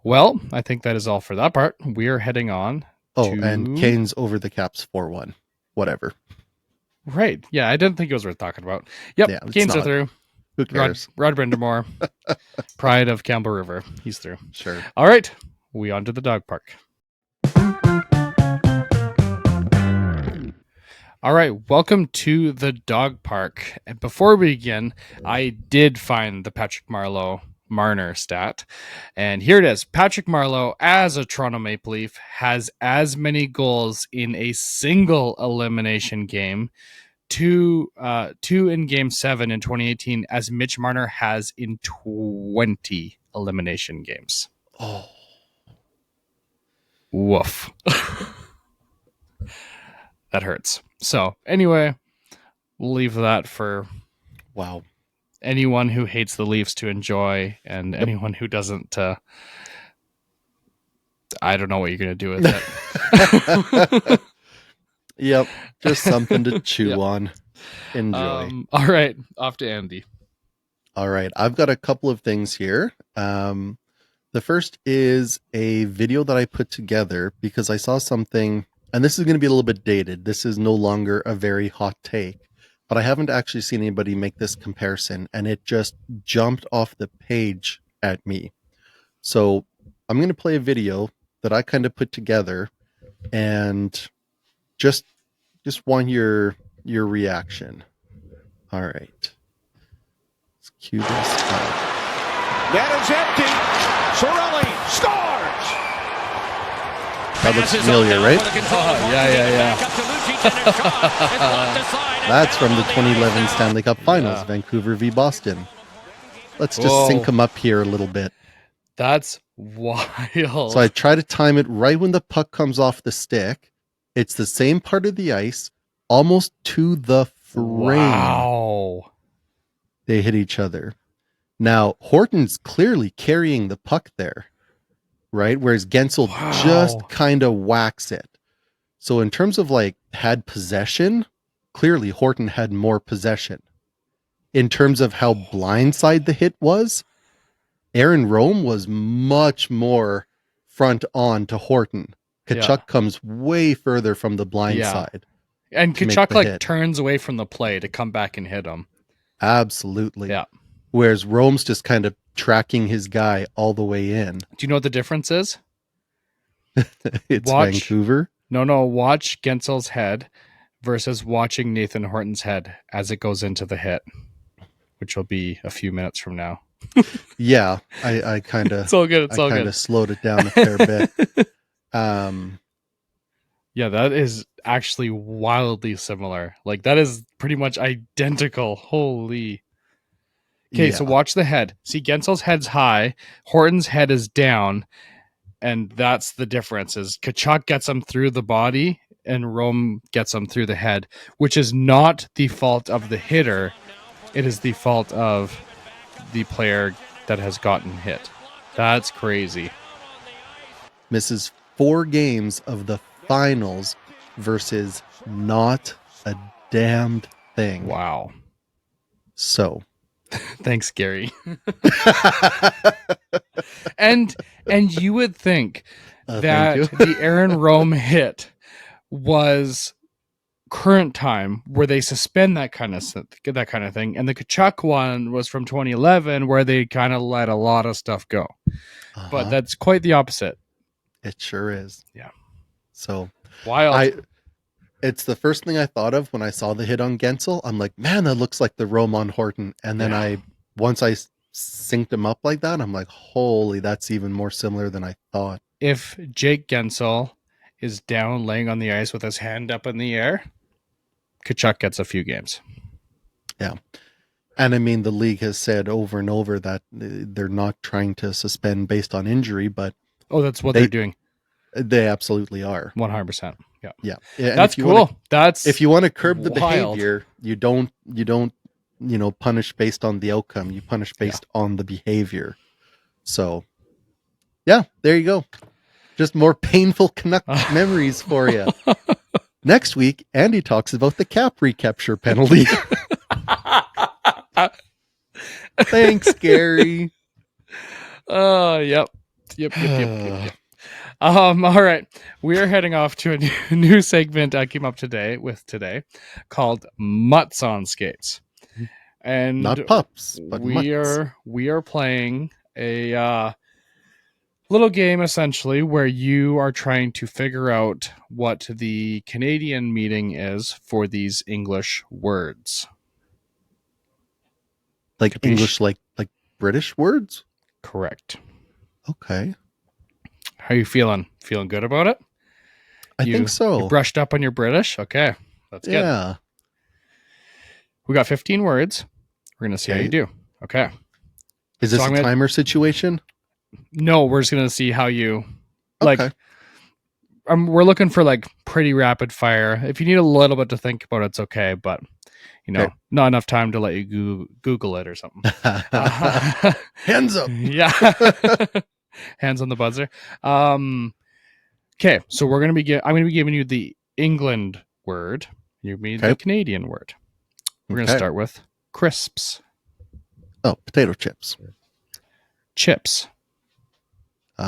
[SPEAKER 1] Well, I think that is all for that part. We are heading on.
[SPEAKER 2] And Canes over the Caps 4-1. Whatever.
[SPEAKER 1] Right. Yeah, I didn't think it was worth talking about. Yep, Canes are through.
[SPEAKER 2] Who cares?
[SPEAKER 1] Rod Brindamore, pride of Campbell River. He's through.
[SPEAKER 2] Sure.
[SPEAKER 1] All right, we on to the dog park. All right, welcome to the dog park. And before we begin, I did find the Patrick Marner stat. And here it is. Patrick Marleau, as a Toronto Maple Leaf, has as many goals in a single elimination game, two in Game 7 in 2018, as Mitch Marner has in 20 elimination games.
[SPEAKER 2] Oh.
[SPEAKER 1] Woof. That hurts. So, anyway, we'll leave that for...
[SPEAKER 2] Wow.
[SPEAKER 1] Anyone who hates the Leafs to enjoy, and anyone who doesn't, I don't know what you're going to do with
[SPEAKER 2] it. Yep, just something to chew on. Enjoy.
[SPEAKER 1] All right, off to Andy.
[SPEAKER 2] All right, I've got a couple of things here. The first is a video that I put together because I saw something, and this is going to be a little bit dated. This is no longer a very hot take. But I haven't actually seen anybody make this comparison, and it just jumped off the page at me. So I'm going to play a video that I kind of put together, and just want your reaction. All right. Let's cue this up.
[SPEAKER 3] That is empty. Sorelli scores.
[SPEAKER 2] That looks familiar, right? That's from the 2011 Stanley Cup Finals, Vancouver v. Boston. Let's just sync them up here a little bit.
[SPEAKER 1] That's wild.
[SPEAKER 2] So I try to time it right when the puck comes off the stick. It's the same part of the ice, almost to the frame.
[SPEAKER 1] Wow.
[SPEAKER 2] They hit each other. Now, Horton's clearly carrying the puck there, right? Whereas Gensel just kind of whacks it. So in terms of like had possession, clearly Horton had more possession. In terms of how blindside the hit was, Aaron Rome was much more front on to Horton. Kachuk comes way further from the blind side.
[SPEAKER 1] And
[SPEAKER 2] to make
[SPEAKER 1] Kachuk
[SPEAKER 2] the
[SPEAKER 1] like
[SPEAKER 2] hit.
[SPEAKER 1] turns away from the play to come back and hit him.
[SPEAKER 2] Absolutely.
[SPEAKER 1] Yeah.
[SPEAKER 2] Whereas Rome's just kind of tracking his guy all the way in.
[SPEAKER 1] Do you know what the difference is?
[SPEAKER 2] It's Vancouver.
[SPEAKER 1] No. Watch Gensel's head versus watching Nathan Horton's head as it goes into the hit, which will be a few minutes from now.
[SPEAKER 2] Yeah, I kind of.
[SPEAKER 1] It's all good.
[SPEAKER 2] I kind of slowed it down a fair bit.
[SPEAKER 1] Yeah, that is actually wildly similar. Like that is pretty much identical. Holy. Okay, so watch the head. See, Gensel's head's high, Horton's head is down, and that's the difference. Is Kachuk gets him through the body, and Rome gets him through the head, which is not the fault of the hitter. It is the fault of the player that has gotten hit. That's crazy.
[SPEAKER 2] Misses 4 games of the finals versus not a damned thing.
[SPEAKER 1] Wow.
[SPEAKER 2] So
[SPEAKER 1] thanks, Gary. and you would think that the Aaron Rome hit was current time where they suspend that kind of thing, and the Kachuk one was from 2011 where they kind of let a lot of stuff go. But that's quite the opposite.
[SPEAKER 2] It sure is.
[SPEAKER 1] Yeah.
[SPEAKER 2] So
[SPEAKER 1] wild.
[SPEAKER 2] It's the first thing I thought of when I saw the hit on Gensel. I'm like, man, that looks like the Rome on Horton. And then once I synced them up like that, I'm like, holy, that's even more similar than I thought.
[SPEAKER 1] If Jake Gensel is down laying on the ice with his hand up in the air, Kachuk gets a few games.
[SPEAKER 2] Yeah. And I mean, the league has said over and over that they're not trying to suspend based on injury, but
[SPEAKER 1] that's what they're doing.
[SPEAKER 2] They absolutely are.
[SPEAKER 1] 100%. Yeah.
[SPEAKER 2] Yeah.
[SPEAKER 1] That's cool.
[SPEAKER 2] If you want to curb the behavior, you don't, punish based on the outcome. You punish based on the behavior. So yeah, there you go. Just more painful Canuck memories for you. Next week, Andy talks about the cap recapture penalty. Thanks, Gary.
[SPEAKER 1] Yep. All right. We're heading off to a new segment I came up with today called Mutts on Skates. And
[SPEAKER 2] not pups, but
[SPEAKER 1] we are playing a little game essentially where you are trying to figure out what the Canadian meaning is for these English words.
[SPEAKER 2] Like English, like British words?
[SPEAKER 1] Correct.
[SPEAKER 2] Okay.
[SPEAKER 1] How are you feeling? Feeling good about it?
[SPEAKER 2] I think so.
[SPEAKER 1] You brushed up on your British? Okay. That's good.
[SPEAKER 2] Yeah.
[SPEAKER 1] We got 15 words. We're going to see how you do. Okay.
[SPEAKER 2] Is this a timer situation?
[SPEAKER 1] No, we're just going to see how you
[SPEAKER 2] okay.
[SPEAKER 1] We're looking for like pretty rapid fire. If you need a little bit to think about it, it's okay. But not enough time to let you Google it or something.
[SPEAKER 2] Hands up.
[SPEAKER 1] Yeah. Hands on the buzzer. Okay, so I'm going to be giving you the England word. You mean the Canadian word. We're going to start with crisps.
[SPEAKER 2] Oh, potato chips.
[SPEAKER 1] Chips.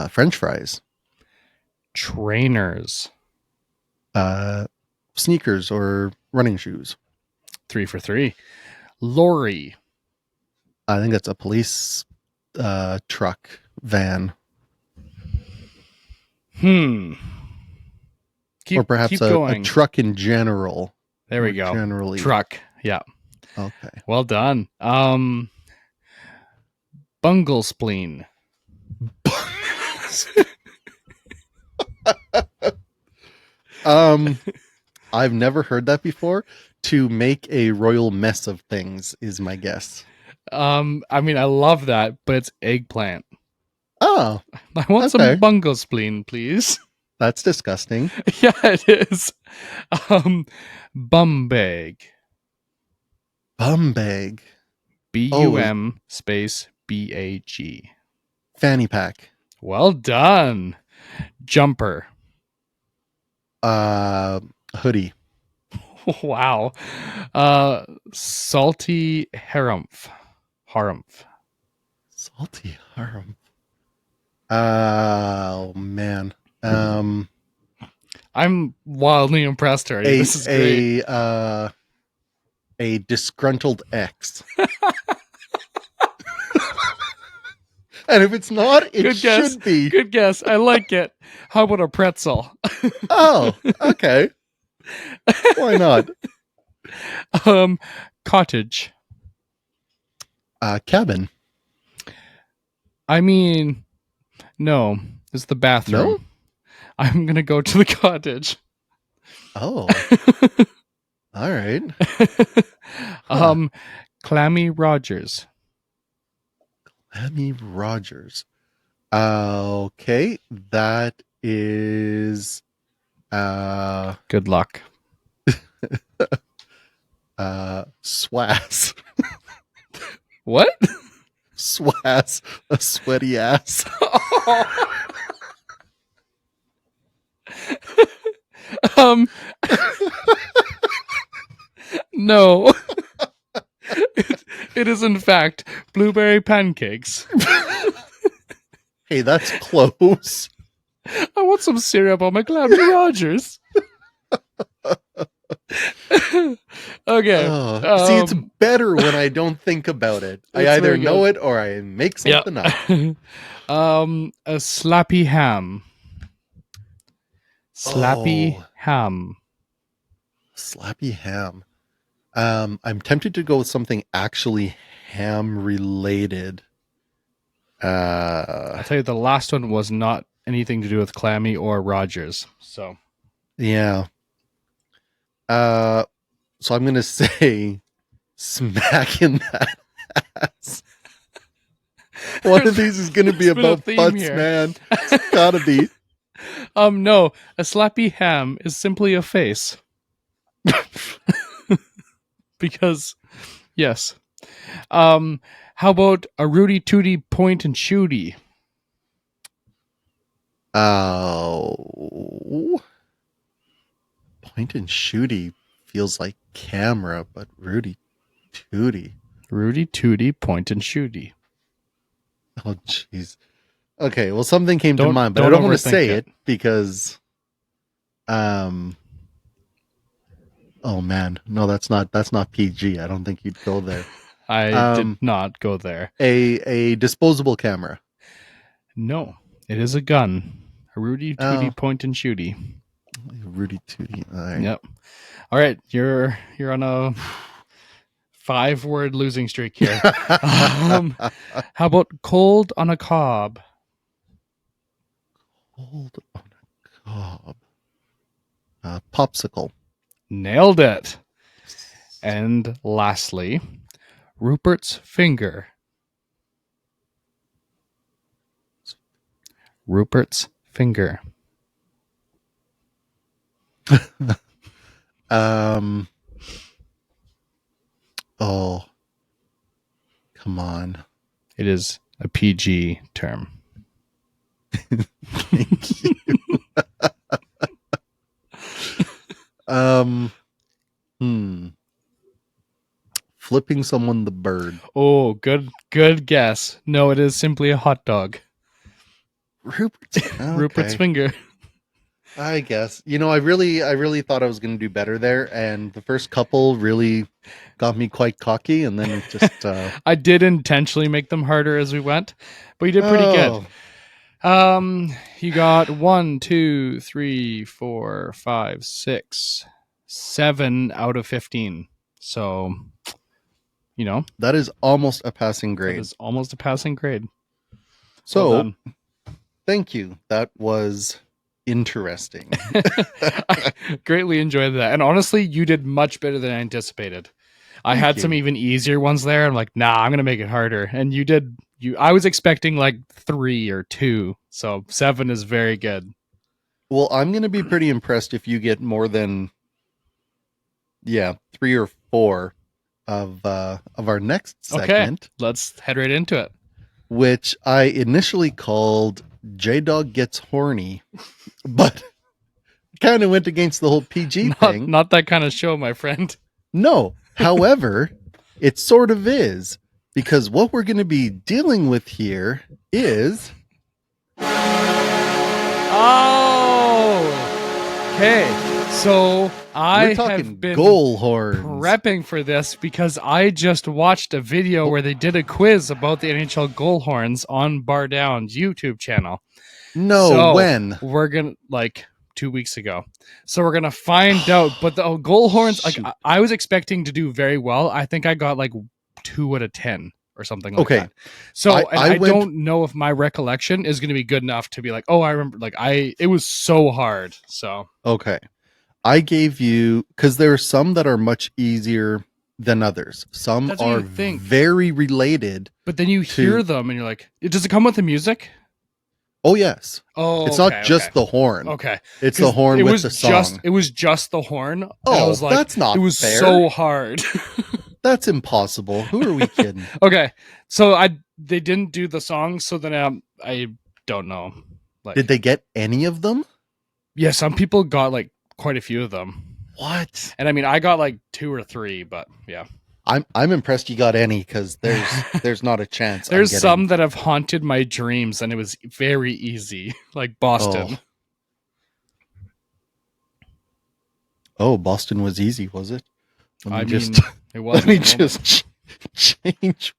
[SPEAKER 2] French fries.
[SPEAKER 1] Trainers.
[SPEAKER 2] Sneakers or running shoes.
[SPEAKER 1] 3 for 3. Lorry.
[SPEAKER 2] I think that's a police truck, van.
[SPEAKER 1] Or
[SPEAKER 2] perhaps a truck in general.
[SPEAKER 1] There we go.
[SPEAKER 2] Generally.
[SPEAKER 1] Truck. Yeah.
[SPEAKER 2] Okay.
[SPEAKER 1] Well done. Bungle spleen.
[SPEAKER 2] I've never heard that before. To make a royal mess of things is my guess.
[SPEAKER 1] I mean, I love that, but it's eggplant.
[SPEAKER 2] Oh, Oh,
[SPEAKER 1] I want
[SPEAKER 2] Okay.
[SPEAKER 1] some bungo spleen, please.
[SPEAKER 2] that's disgusting.
[SPEAKER 1] Yeah, it is. Bum bag.
[SPEAKER 2] Bum bag.
[SPEAKER 1] B-U-M space B-A-G.
[SPEAKER 2] Fanny pack.
[SPEAKER 1] Well done. Jumper.
[SPEAKER 2] Hoodie.
[SPEAKER 1] Wow. Salty harumph. Harumph.
[SPEAKER 2] Salty harum. Oh man.
[SPEAKER 1] I'm wildly impressed already. This is great.
[SPEAKER 2] A disgruntled ex. And if it's not, it
[SPEAKER 1] Good guess.
[SPEAKER 2] should be.
[SPEAKER 1] Good guess. I like it. How about a pretzel?
[SPEAKER 2] Oh, okay. Why not?
[SPEAKER 1] Cottage.
[SPEAKER 2] Cabin.
[SPEAKER 1] I mean, no, it's the bathroom.
[SPEAKER 2] No?
[SPEAKER 1] I'm gonna go to the cottage.
[SPEAKER 2] Oh, all right.
[SPEAKER 1] Clammy Rogers.
[SPEAKER 2] Lemmy Rogers. Okay, that is
[SPEAKER 1] Good luck.
[SPEAKER 2] swass.
[SPEAKER 1] What?
[SPEAKER 2] Swass, a sweaty ass.
[SPEAKER 1] um. No. It is in fact blueberry pancakes.
[SPEAKER 2] Hey, that's close.
[SPEAKER 1] I want some syrup on my Clammy Rogers. Okay.
[SPEAKER 2] See, it's better when I don't think about it. I
[SPEAKER 1] It's
[SPEAKER 2] either
[SPEAKER 1] very
[SPEAKER 2] know
[SPEAKER 1] good.
[SPEAKER 2] it or I make something up.
[SPEAKER 1] A slappy ham. Slappy
[SPEAKER 2] Oh.
[SPEAKER 1] ham.
[SPEAKER 2] Slappy ham. I'm tempted to go with something actually ham related.
[SPEAKER 1] I'll tell you, the last one was not anything to do with Clammy or Rogers. So
[SPEAKER 2] Yeah. So I'm gonna say smack in that ass. One of these is gonna be
[SPEAKER 1] There's been a
[SPEAKER 2] about
[SPEAKER 1] theme
[SPEAKER 2] butts,
[SPEAKER 1] here.
[SPEAKER 2] man. It's gotta be.
[SPEAKER 1] no, a slappy ham is simply a face. Because, yes. How about a Rudy Tooty point and shooty?
[SPEAKER 2] Oh. Point and shooty feels like camera, but Rudy Tooty.
[SPEAKER 1] Rudy Tooty point and shooty.
[SPEAKER 2] Oh, jeez. Okay, well, something came to
[SPEAKER 1] Don't-
[SPEAKER 2] mind, but I
[SPEAKER 1] don't
[SPEAKER 2] don't want to
[SPEAKER 1] overthink
[SPEAKER 2] say
[SPEAKER 1] it.
[SPEAKER 2] it because, oh man, no, that's not PG. I don't think you'd go there.
[SPEAKER 1] I did not go there.
[SPEAKER 2] A disposable camera.
[SPEAKER 1] No, it is a gun. A Rudy Tooty
[SPEAKER 2] Oh.
[SPEAKER 1] point and shooty.
[SPEAKER 2] Rudy Tooty. All right.
[SPEAKER 1] Yep. All right, you're on a 5-word losing streak here. How about cold on a cob?
[SPEAKER 2] Hold on a cob. Popsicle.
[SPEAKER 1] Nailed it. And lastly, Rupert's finger. Rupert's finger.
[SPEAKER 2] Oh, come on.
[SPEAKER 1] It is a PG term.
[SPEAKER 2] Thank you. Flipping someone the bird.
[SPEAKER 1] Oh, good guess. No, it is simply a hot dog.
[SPEAKER 2] Rupert's, okay.
[SPEAKER 1] Rupert's finger.
[SPEAKER 2] I guess. I really thought I was going to do better there, and the first couple really got me quite cocky, and then it just.
[SPEAKER 1] I did intentionally make them harder as we went, but you did pretty good. You got 1, 2, 3, 4, 5, 6, 7 out of 15. So,
[SPEAKER 2] that is almost a passing
[SPEAKER 1] that
[SPEAKER 2] grade.
[SPEAKER 1] is almost a passing grade.
[SPEAKER 2] So,
[SPEAKER 1] Well done.
[SPEAKER 2] thank you. That was interesting.
[SPEAKER 1] I greatly enjoyed that. And honestly, you did much better than I anticipated. I
[SPEAKER 2] Thank
[SPEAKER 1] had
[SPEAKER 2] you.
[SPEAKER 1] some even easier ones there. I'm like, nah, I'm going to make it harder. And you did I was expecting like 3 or 2, so 7 is very good.
[SPEAKER 2] Well, I'm going to be pretty impressed if you get more than 3 or 4 of our next segment.
[SPEAKER 1] Okay, let's head right into it.
[SPEAKER 2] Which I initially called J-Dawg Gets Horny, but kind of went against the whole PG thing.
[SPEAKER 1] Not that kind of show, my friend.
[SPEAKER 2] No. However, it sort of is, because what we're going to be dealing with here is...
[SPEAKER 1] Oh! Okay, so I have been
[SPEAKER 2] goal horns.
[SPEAKER 1] prepping for this because I just watched a video where they did a quiz about the NHL goal horns on Bar Down's YouTube channel.
[SPEAKER 2] When?
[SPEAKER 1] We're going to, 2 weeks ago. So we're going to find out. But the goal horns, I was expecting to do very well. I think I got 2 out of 10 or something like that. So I don't know if my recollection is going to be good enough to be like, oh, I remember, it was so hard. So.
[SPEAKER 2] Okay. I gave you, because there are some that are much easier than others. Some are very related.
[SPEAKER 1] But then you hear them and you're like, does it come with the music?
[SPEAKER 2] Oh, yes.
[SPEAKER 1] Oh,
[SPEAKER 2] it's not just the horn.
[SPEAKER 1] Okay.
[SPEAKER 2] It's the horn with the song.
[SPEAKER 1] It was just the horn.
[SPEAKER 2] Oh,
[SPEAKER 1] I was like,
[SPEAKER 2] that's not fair.
[SPEAKER 1] It was so hard.
[SPEAKER 2] That's impossible. Who are we kidding?
[SPEAKER 1] Okay. So they didn't do the song, so then I don't know.
[SPEAKER 2] Did they get any of them?
[SPEAKER 1] Yeah, some people got quite a few of them.
[SPEAKER 2] What?
[SPEAKER 1] And I mean, I got 2 or 3, but yeah.
[SPEAKER 2] I'm impressed you got any, because there's not a chance.
[SPEAKER 1] There's some that have haunted my dreams, and it was very easy, like Boston.
[SPEAKER 2] Oh, Boston was easy, was it?
[SPEAKER 1] It was.
[SPEAKER 2] Let me just change.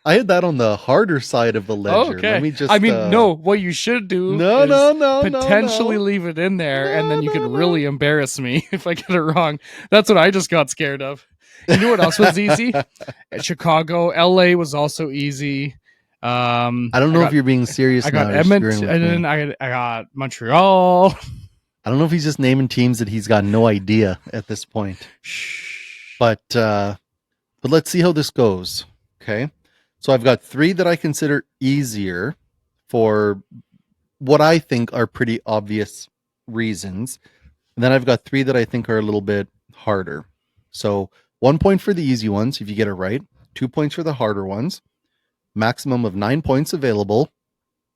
[SPEAKER 2] I had that on the harder side of the ledger.
[SPEAKER 1] Okay.
[SPEAKER 2] Let me just.
[SPEAKER 1] No. What you should do is potentially leave it in there, and then you could really embarrass me if I get it wrong. That's what I just got scared of. You know what else was easy? Chicago, LA was also easy.
[SPEAKER 2] I don't know if you're being serious.
[SPEAKER 1] I got Edmonton, and then I got Montreal.
[SPEAKER 2] I don't know if he's just naming teams that he's got no idea at this point. But let's see how this goes. Okay. So I've got 3 that I consider easier for what I think are pretty obvious reasons. And then I've got 3 that I think are a little bit harder. So 1 point for the easy ones if you get it right. 2 points for the harder ones. Maximum of 9 points available.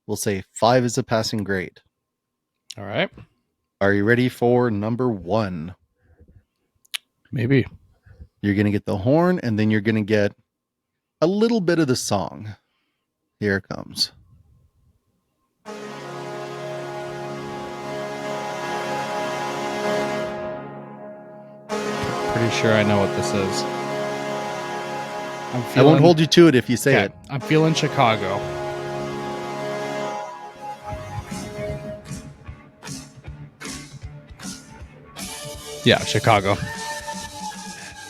[SPEAKER 2] We'll say 5 is a passing grade.
[SPEAKER 1] All right.
[SPEAKER 2] Are you ready for number 1?
[SPEAKER 1] Maybe.
[SPEAKER 2] You're going to get the horn, and then you're going to get a little bit of the song. Here it comes.
[SPEAKER 1] Pretty sure I know what this is.
[SPEAKER 2] I won't hold you to it if you say it.
[SPEAKER 1] I'm feeling Chicago. Yeah, Chicago.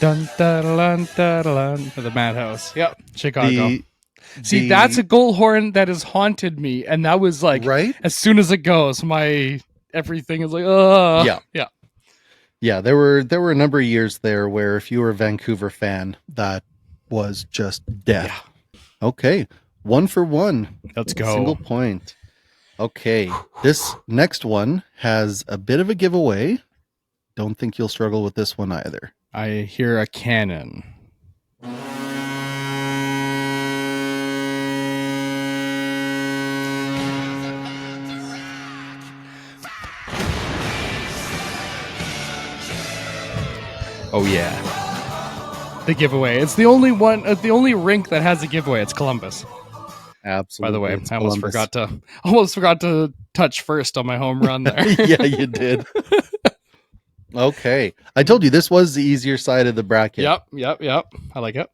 [SPEAKER 1] Dun, da, dun, da, dun, for the Madhouse. Yep, Chicago. See, that's a goal horn that has haunted me, and that was
[SPEAKER 2] right?
[SPEAKER 1] As soon as it goes, my everything is
[SPEAKER 2] Yeah, there were a number of years there where if you were a Vancouver fan, that was just death. Yeah. Okay, 1 for 1.
[SPEAKER 1] Let's go.
[SPEAKER 2] Single point. Okay, this next one has a bit of a giveaway. Don't think you'll struggle with this one either.
[SPEAKER 1] I hear a cannon. Oh yeah. The giveaway. It's the only one, the only rink that has a giveaway. It's Columbus.
[SPEAKER 2] Absolutely.
[SPEAKER 1] By the way, I almost forgot to touch first on my home run there.
[SPEAKER 2] Yeah, you did. Okay. I told you this was the easier side of the bracket.
[SPEAKER 1] Yep. I like it.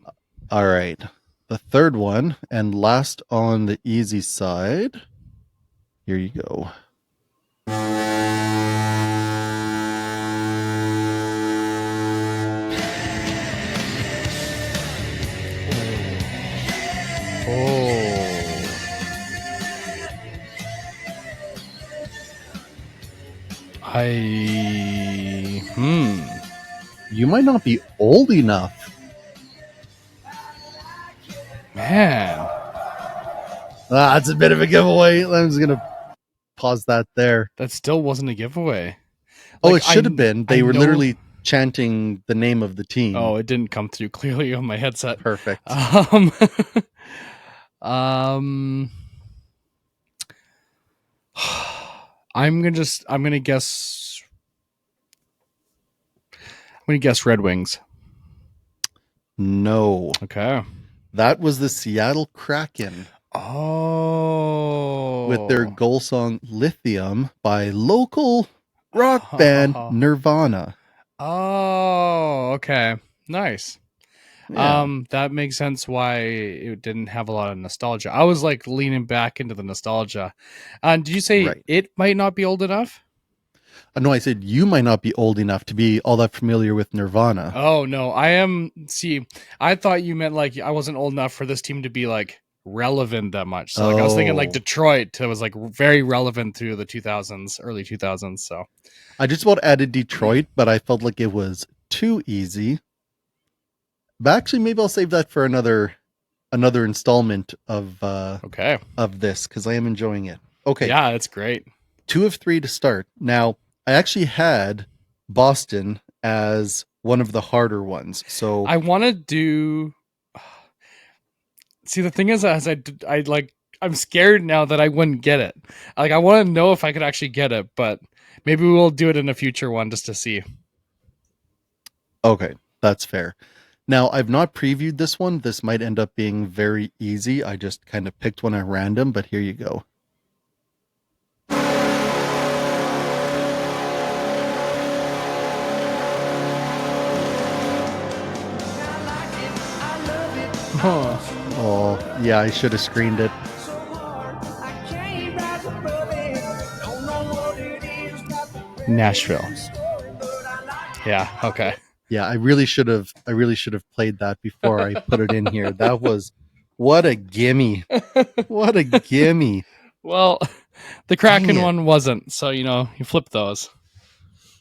[SPEAKER 2] All right. The third one and last on the easy side. Here you go. You might not be old enough.
[SPEAKER 1] Man.
[SPEAKER 2] That's a bit of a giveaway. I'm just gonna pause that there.
[SPEAKER 1] That still wasn't a giveaway.
[SPEAKER 2] Oh,
[SPEAKER 1] Like,
[SPEAKER 2] it should have been. They
[SPEAKER 1] I
[SPEAKER 2] were
[SPEAKER 1] know-
[SPEAKER 2] literally chanting the name of the team.
[SPEAKER 1] Oh, it didn't come through clearly on my headset.
[SPEAKER 2] Perfect.
[SPEAKER 1] Um, I'm gonna guess Red Wings.
[SPEAKER 2] No,
[SPEAKER 1] Okay.
[SPEAKER 2] that was the Seattle Kraken
[SPEAKER 1] Oh,
[SPEAKER 2] with their goal song "Lithium" by local rock band Nirvana.
[SPEAKER 1] Oh, okay. Nice.
[SPEAKER 2] Yeah.
[SPEAKER 1] That makes sense why it didn't have a lot of nostalgia. I was like leaning back into the nostalgia. Did you say
[SPEAKER 2] Right.
[SPEAKER 1] it might not be old enough?
[SPEAKER 2] No, I said you might not be old enough to be all that familiar with Nirvana.
[SPEAKER 1] Oh no, I am. See, I thought you meant like I wasn't old enough for this team to be like relevant that much. So like I was thinking like
[SPEAKER 2] Oh.
[SPEAKER 1] Detroit was like very relevant through the 2000s, early 2000s. So
[SPEAKER 2] I just about added Detroit, but I felt like it was too easy. But actually, maybe I'll save that for another installment of
[SPEAKER 1] okay,
[SPEAKER 2] this because I am enjoying it. Okay,
[SPEAKER 1] yeah, that's great.
[SPEAKER 2] 2 of 3 to start. Now, I actually had Boston as one of the harder ones. So
[SPEAKER 1] I want to do. See, the thing is, as I like, I'm scared now that I wouldn't get it. Like, I want to know if I could actually get it, but maybe we'll do it in a future one just to see.
[SPEAKER 2] okay, that's fair. Now, I've not previewed this one. This might end up being very easy. I just kind of picked one at random, but here you go.
[SPEAKER 1] Huh.
[SPEAKER 2] Oh, yeah, I should have screened it.
[SPEAKER 1] Nashville. Yeah. Okay.
[SPEAKER 2] Yeah, I really should have played that before I put it in here. That was what a gimme. What a gimme.
[SPEAKER 1] Well, the
[SPEAKER 2] Dang
[SPEAKER 1] Kraken
[SPEAKER 2] it.
[SPEAKER 1] one wasn't, so you flip those.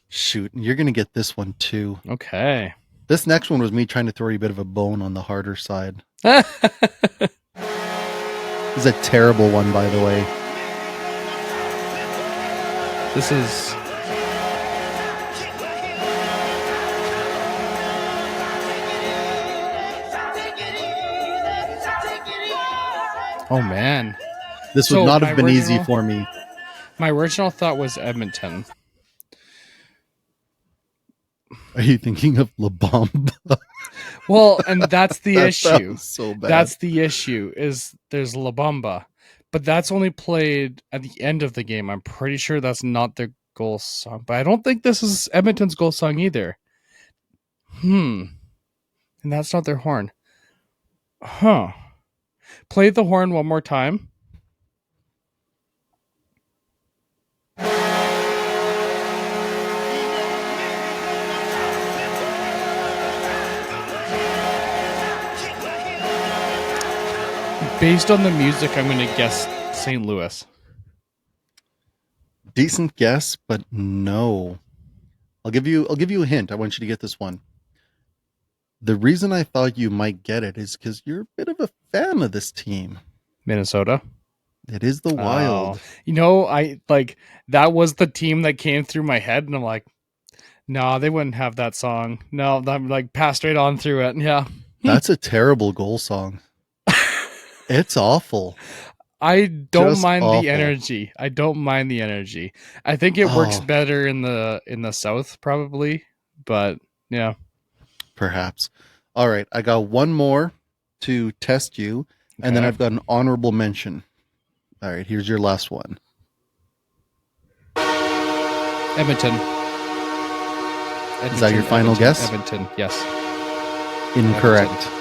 [SPEAKER 2] Shoot, you're going to get this one too.
[SPEAKER 1] Okay.
[SPEAKER 2] This next one was me trying to throw you a bit of a bone on the harder side.
[SPEAKER 1] Oh
[SPEAKER 2] This is a terrible one, by the way.
[SPEAKER 1] This is. Oh man.
[SPEAKER 2] This
[SPEAKER 1] So
[SPEAKER 2] would not
[SPEAKER 1] my
[SPEAKER 2] have been easy
[SPEAKER 1] original-
[SPEAKER 2] for me.
[SPEAKER 1] My original thought was Edmonton.
[SPEAKER 2] Are you thinking of La Bamba?
[SPEAKER 1] Well, and that's the
[SPEAKER 2] That
[SPEAKER 1] issue.
[SPEAKER 2] sounds so bad.
[SPEAKER 1] That's the issue. Is there's La Bamba, but that's only played at the end of the game. I'm pretty sure that's not their goal song. But I don't think this is Edmonton's goal song either. And that's not their horn. Huh. Play the horn one more time. Based on the music, I'm going to guess St. Louis.
[SPEAKER 2] Decent guess, but no. I'll give you a hint. I want you to get this one. The reason I thought you might get it is because you're a bit of a fan of this team.
[SPEAKER 1] Minnesota.
[SPEAKER 2] It is the Wild.
[SPEAKER 1] I like that was the team that came through my head, and I'm like, no, they wouldn't have that song. No, I'm like passed right on through it. Yeah.
[SPEAKER 2] That's a terrible goal song. It's awful.
[SPEAKER 1] I don't
[SPEAKER 2] Just
[SPEAKER 1] mind
[SPEAKER 2] awful.
[SPEAKER 1] the energy. I don't mind the energy. I think it works
[SPEAKER 2] Oh.
[SPEAKER 1] better in the South probably, but yeah.
[SPEAKER 2] Perhaps. All right, I got one more to test you, and then
[SPEAKER 1] Okay.
[SPEAKER 2] I've got an honorable mention. All right, here's your last one.
[SPEAKER 1] Edmonton.
[SPEAKER 2] Is that your final guess?
[SPEAKER 1] Edmonton, yes.
[SPEAKER 2] Incorrect.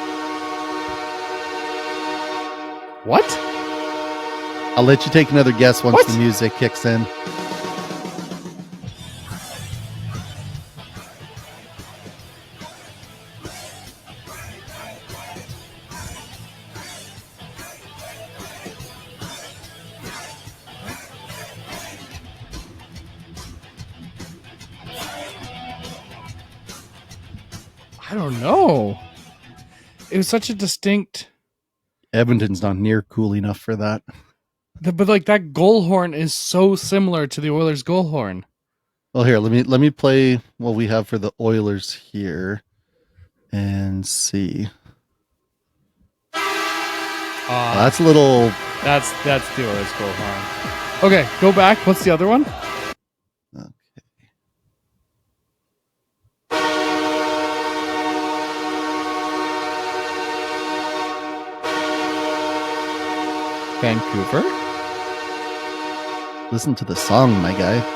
[SPEAKER 1] What?
[SPEAKER 2] I'll let you take another guess once
[SPEAKER 1] What?
[SPEAKER 2] the music kicks in.
[SPEAKER 1] I don't know. It was such a distinct.
[SPEAKER 2] Edmonton's not near cool enough for that.
[SPEAKER 1] But like that goal horn is so similar to the Oilers goal horn.
[SPEAKER 2] Well, here, let me play what we have for the Oilers here and see. That's a little.
[SPEAKER 1] That's the Oilers goal horn. Okay, go back. What's the other one?
[SPEAKER 2] Okay.
[SPEAKER 1] Vancouver.
[SPEAKER 2] Listen to the song, my guy.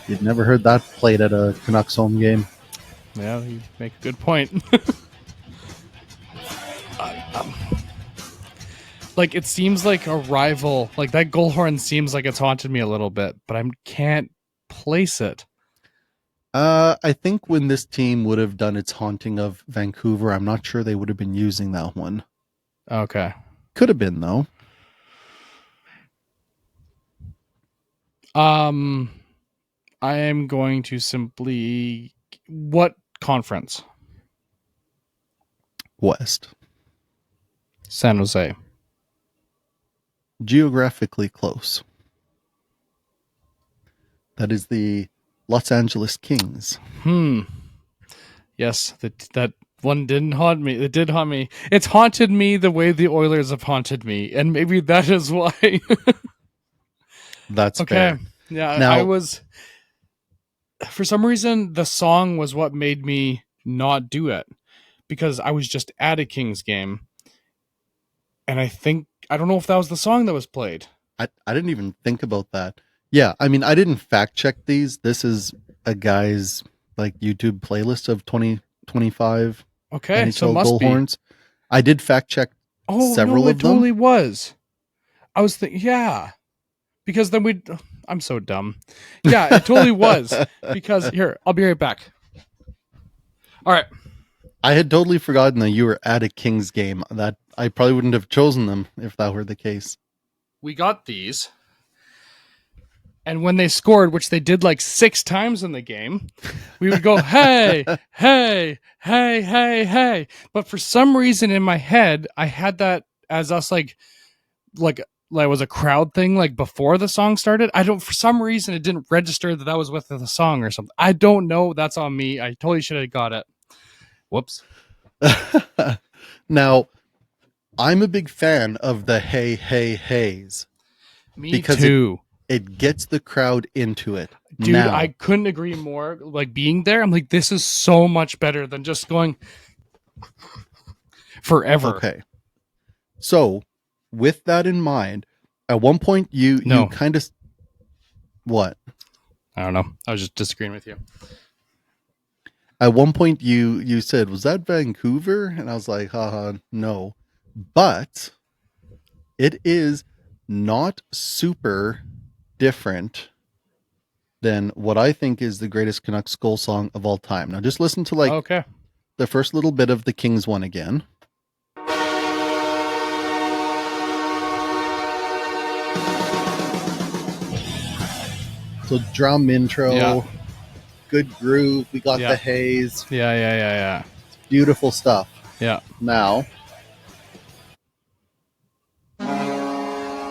[SPEAKER 2] You've never heard that played at a Canucks home game.
[SPEAKER 1] Yeah, you make a good point. Like it seems like a rival. Like that goal horn seems like it's haunted me a little bit, but I can't place it.
[SPEAKER 2] I think when this team would have done its haunting of Vancouver, I'm not sure they would have been using that one.
[SPEAKER 1] Okay.
[SPEAKER 2] Could have been though.
[SPEAKER 1] I am going to simply what conference?
[SPEAKER 2] West.
[SPEAKER 1] San Jose.
[SPEAKER 2] Geographically close. That is the Los Angeles Kings.
[SPEAKER 1] Yes, that one didn't haunt me. It did haunt me. It's haunted me the way the Oilers have haunted me, and maybe that is why.
[SPEAKER 2] That's
[SPEAKER 1] okay.
[SPEAKER 2] fair.
[SPEAKER 1] Yeah,
[SPEAKER 2] Now,
[SPEAKER 1] I was. For some reason, the song was what made me not do it, because I was just at a Kings game, and I don't know if that was the song that was played.
[SPEAKER 2] I didn't even think about that. Yeah, I mean, I didn't fact check these. This is a guy's like YouTube playlist of 2025
[SPEAKER 1] Okay,
[SPEAKER 2] NHL
[SPEAKER 1] so it must be.
[SPEAKER 2] Bullhorns. I did fact check several of them.
[SPEAKER 1] It totally was. I was thinking, yeah, because then I'm so dumb. Yeah, it totally was. Because here, I'll be right back. All right.
[SPEAKER 2] I had totally forgotten that you were at a Kings game. That I probably wouldn't have chosen them if that were the case.
[SPEAKER 1] We got these. And when they scored, which they did like 6 times in the game, we would go, hey, hey, hey, hey, hey. But for some reason in my head, I had that as us like it was a crowd thing like before the song started. For some reason it didn't register that was with the song or something. I don't know. That's on me. I totally should have got it. Whoops.
[SPEAKER 2] Now, I'm a big fan of the hey, hey, heys.
[SPEAKER 1] Me too.
[SPEAKER 2] It gets the crowd into it.
[SPEAKER 1] Dude,
[SPEAKER 2] now,
[SPEAKER 1] I couldn't agree more. Like being there, I'm like, this is so much better than just going forever.
[SPEAKER 2] Okay. So, with that in mind, at one point you kind of what?
[SPEAKER 1] I don't know. I was just disagreeing with you.
[SPEAKER 2] At one point you said, was that Vancouver? And I was like, haha, no. But it is not super different than what I think is the greatest Canucks goal song of all time. Now just listen to the first little bit of the Kings one again. So drum intro, good groove. We got the haze.
[SPEAKER 1] Yeah.
[SPEAKER 2] It's beautiful stuff.
[SPEAKER 1] Yeah.
[SPEAKER 2] Now,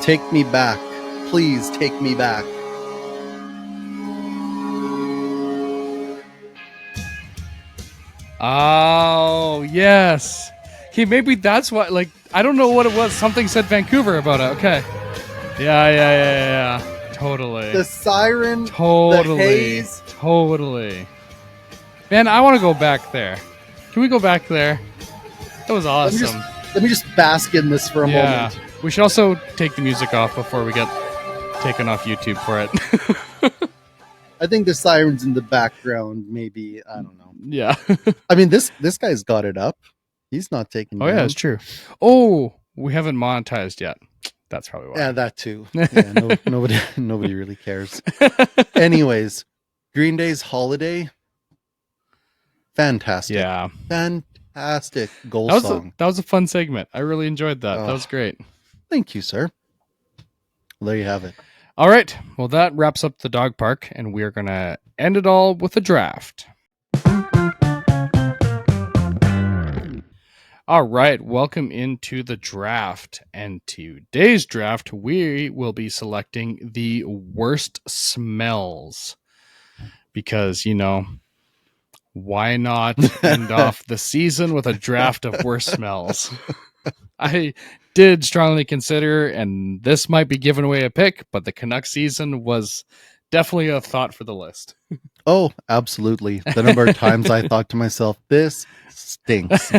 [SPEAKER 2] take me back. Please take me back.
[SPEAKER 1] Oh, yes. Okay, maybe that's what, like, I don't know what it was. Something said Vancouver about it. Okay. Yeah. Totally.
[SPEAKER 2] The siren.
[SPEAKER 1] Totally.
[SPEAKER 2] The haze.
[SPEAKER 1] Totally. Man, I want to go back there. Can we go back there? That was awesome.
[SPEAKER 2] Let me just bask in this for a moment.
[SPEAKER 1] We should also take the music off before we get taken off YouTube for it.
[SPEAKER 2] I think the siren's in the background, maybe. I don't know.
[SPEAKER 1] Yeah.
[SPEAKER 2] I mean, this guy's got it up. He's not taking.
[SPEAKER 1] Oh, yeah, it's true. Oh, we haven't monetized yet. That's probably why.
[SPEAKER 2] Yeah, that too. Yeah, nobody really cares. Anyways, Green Day's Holiday. Fantastic.
[SPEAKER 1] Yeah.
[SPEAKER 2] Fantastic goal song.
[SPEAKER 1] That was a fun segment. I really enjoyed that. That was great.
[SPEAKER 2] Thank you, sir. Well, there you have it.
[SPEAKER 1] All right. Well, that wraps up the dog park, and we're going to end it all with a draft. All right. Welcome into the draft. And today's draft, we will be selecting the worst smells. Because, why not end off the season with a draft of worst smells? I did strongly consider, and this might be giving away a pick, but the Canucks season was definitely a thought for the list.
[SPEAKER 2] Oh, absolutely. The number of times I thought to myself, this stinks.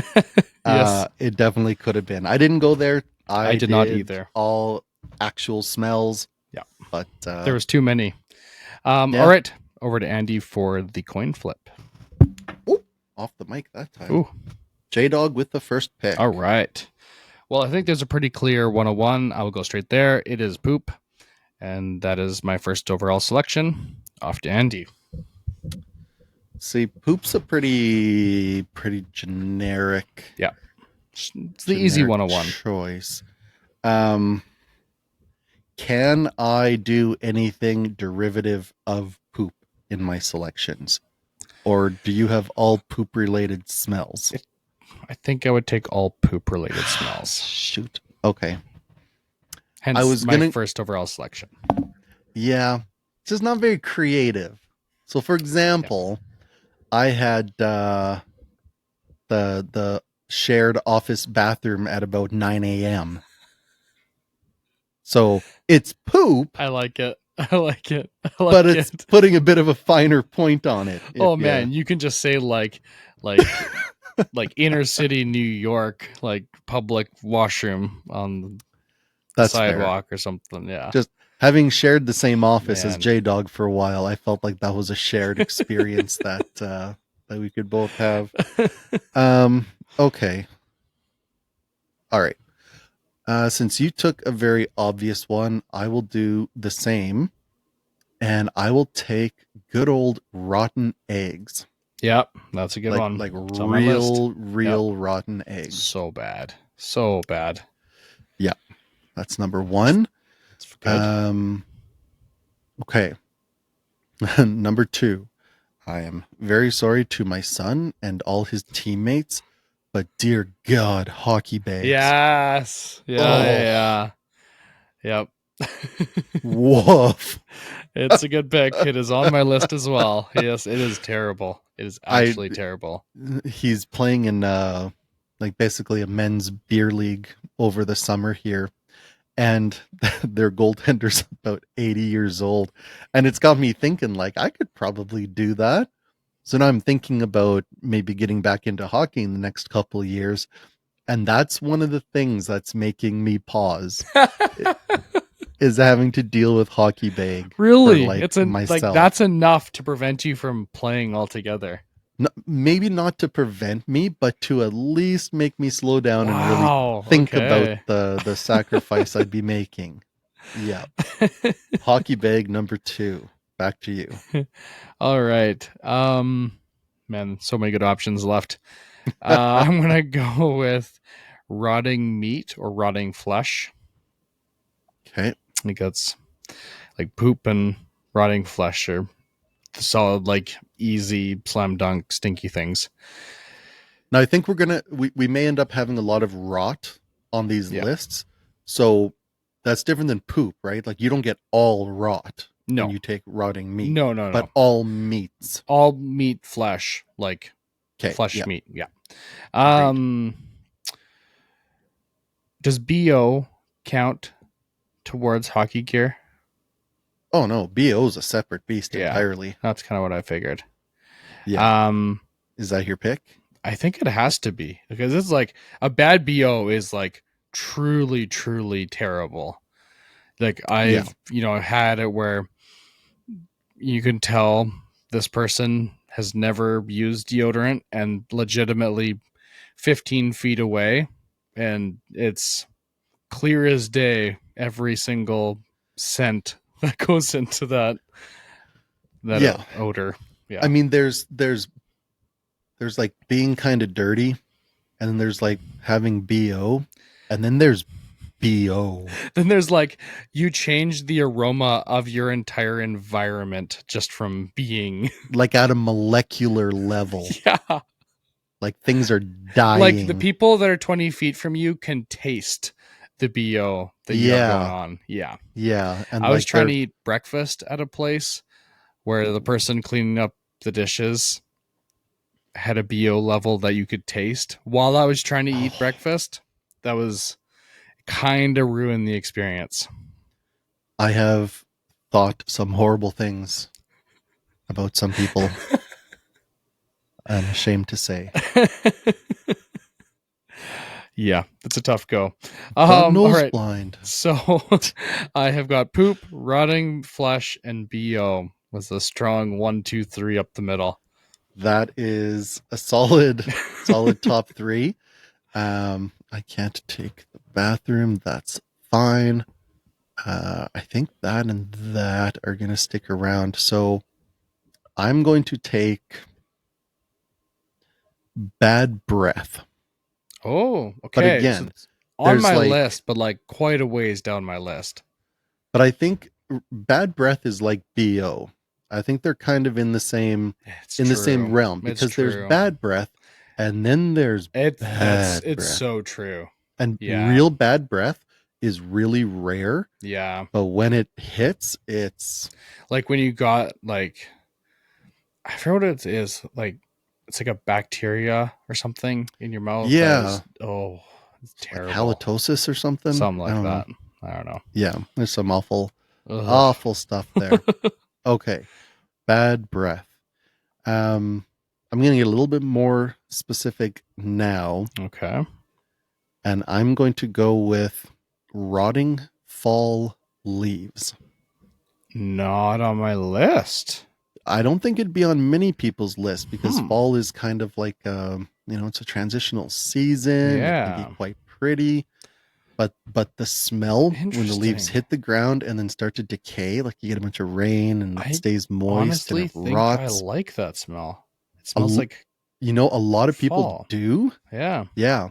[SPEAKER 1] Yes.
[SPEAKER 2] It definitely could have been. I didn't go there.
[SPEAKER 1] I did not either.
[SPEAKER 2] All actual smells.
[SPEAKER 1] Yeah.
[SPEAKER 2] But
[SPEAKER 1] there was too many.
[SPEAKER 2] Yeah.
[SPEAKER 1] All right. Over to Andy for the coin flip.
[SPEAKER 2] Ooh, off the mic that time.
[SPEAKER 1] Ooh.
[SPEAKER 2] J-Dawg with the first pick.
[SPEAKER 1] All right. Well, I think there's a pretty clear 101. I will go straight there. It is poop. And that is my first overall selection. Off to Andy.
[SPEAKER 2] See, poop's a pretty generic.
[SPEAKER 1] Yeah. It's the easy 101
[SPEAKER 2] choice. Can I do anything derivative of poop in my selections? Or do you have all poop related smells?
[SPEAKER 1] I think I would take all poop related smells.
[SPEAKER 2] Shoot. Okay.
[SPEAKER 1] Hence
[SPEAKER 2] I was
[SPEAKER 1] my first overall selection.
[SPEAKER 2] Yeah. It's just not very creative. So for example, I had the shared office bathroom at about 9 a.m. So it's poop.
[SPEAKER 1] I like it.
[SPEAKER 2] But it's putting a bit of a finer point on it.
[SPEAKER 1] Oh man, you can just say like like inner city New York, like public washroom on the sidewalk or something. Yeah.
[SPEAKER 2] Just having shared the same office as J-Dawg for a while, I felt like that was a shared experience that we could both have. Okay. All right. Since you took a very obvious one, I will do the same. And I will take good old rotten eggs.
[SPEAKER 1] Yep, that's a good one.
[SPEAKER 2] Like real rotten eggs.
[SPEAKER 1] So bad. So bad.
[SPEAKER 2] Yeah. That's number one.
[SPEAKER 1] That's good.
[SPEAKER 2] Okay. Number two. I am very sorry to my son and all his teammates, but dear God, hockey bags.
[SPEAKER 1] Yes. Yeah. Yep.
[SPEAKER 2] Woof.
[SPEAKER 1] It's a good pick. It is on my list as well. Yes, it is terrible. It is actually terrible.
[SPEAKER 2] He's playing in like basically a men's beer league over the summer here. And their goaltender's about 80 years old. And it's got me thinking, like, I could probably do that. So now I'm thinking about maybe getting back into hockey in the next couple of years. And that's one of the things that's making me pause. Is having to deal with hockey bag.
[SPEAKER 1] Really?
[SPEAKER 2] Like
[SPEAKER 1] like that's enough to prevent you from playing altogether.
[SPEAKER 2] No, maybe not to prevent me, but to at least make me slow down and really think about the sacrifice I'd be making. Yeah. Hockey bag number 2. Back to you.
[SPEAKER 1] All right. Man, so many good options left. I'm gonna go with rotting meat or rotting flesh.
[SPEAKER 2] Okay.
[SPEAKER 1] I think that's like poop and rotting flesh are the solid, like easy slam dunk stinky things.
[SPEAKER 2] Now I think we may end up having a lot of rot on these lists. So that's different than poop, right? Like you don't get all rot when you take rotting meat.
[SPEAKER 1] No.
[SPEAKER 2] But all meats.
[SPEAKER 1] All meat, flesh, like flesh meat. Yeah. Does BO count towards hockey gear?
[SPEAKER 2] Oh no, BO is a separate beast entirely.
[SPEAKER 1] That's kind of what I figured.
[SPEAKER 2] Yeah. Is that your pick?
[SPEAKER 1] I think it has to be, because it's like a bad BO is like truly terrible. Like I've had it where you can tell this person has never used deodorant and legitimately 15 feet away, and it's clear as day every single scent that goes into that odor. Yeah.
[SPEAKER 2] I mean, there's like being kind of dirty, and then there's like having BO, and then there's BO.
[SPEAKER 1] Then there's like, you change the aroma of your entire environment just from being.
[SPEAKER 2] Like at a molecular level.
[SPEAKER 1] Yeah.
[SPEAKER 2] Like things are dying.
[SPEAKER 1] Like the people that are 20 feet from you can taste the BO that you have going on. Yeah.
[SPEAKER 2] Yeah. And
[SPEAKER 1] I was
[SPEAKER 2] like
[SPEAKER 1] trying to eat breakfast at a place where the person cleaning up the dishes had a BO level that you could taste while I was trying to eat breakfast. That was kind of ruined the experience.
[SPEAKER 2] I have thought some horrible things about some people. I'm ashamed to say.
[SPEAKER 1] Yeah, it's a tough go.
[SPEAKER 2] Got nose
[SPEAKER 1] all right.
[SPEAKER 2] blind.
[SPEAKER 1] So I have got poop, rotting flesh, and BO was a strong 1, 2, 3 up the middle.
[SPEAKER 2] That is a solid top 3. I can't take the bathroom. That's fine. I think that and that are going to stick around. So I'm going to take bad breath.
[SPEAKER 1] Oh, okay.
[SPEAKER 2] But again,
[SPEAKER 1] so it's on my
[SPEAKER 2] like,
[SPEAKER 1] list, but like quite a ways down my list.
[SPEAKER 2] But I think bad breath is like BO. I think they're kind of in the same the same realm, because there's bad breath and then there's bad breath.
[SPEAKER 1] It's so true.
[SPEAKER 2] And real bad breath is really rare.
[SPEAKER 1] Yeah.
[SPEAKER 2] But when it hits, it's
[SPEAKER 1] like when you got like, I forget what it is, like it's like a bacteria or something in your mouth.
[SPEAKER 2] Yeah.
[SPEAKER 1] It's terrible.
[SPEAKER 2] Like halitosis or something.
[SPEAKER 1] Something like that. I don't know.
[SPEAKER 2] Yeah. There's some awful stuff there. Okay. Bad breath. I'm going to get a little bit more specific now.
[SPEAKER 1] Okay.
[SPEAKER 2] And I'm going to go with rotting fall leaves.
[SPEAKER 1] Not on my list.
[SPEAKER 2] I don't think it'd be on many people's list, because fall is kind of like, it's a transitional season.
[SPEAKER 1] Yeah.
[SPEAKER 2] It can be quite pretty. But the smell when the leaves hit the ground and then start to decay, like you get a bunch of rain and it stays moist and it rots.
[SPEAKER 1] I like that smell. It smells like,
[SPEAKER 2] a lot of people
[SPEAKER 1] fall.
[SPEAKER 2] do.
[SPEAKER 1] Yeah.
[SPEAKER 2] Yeah.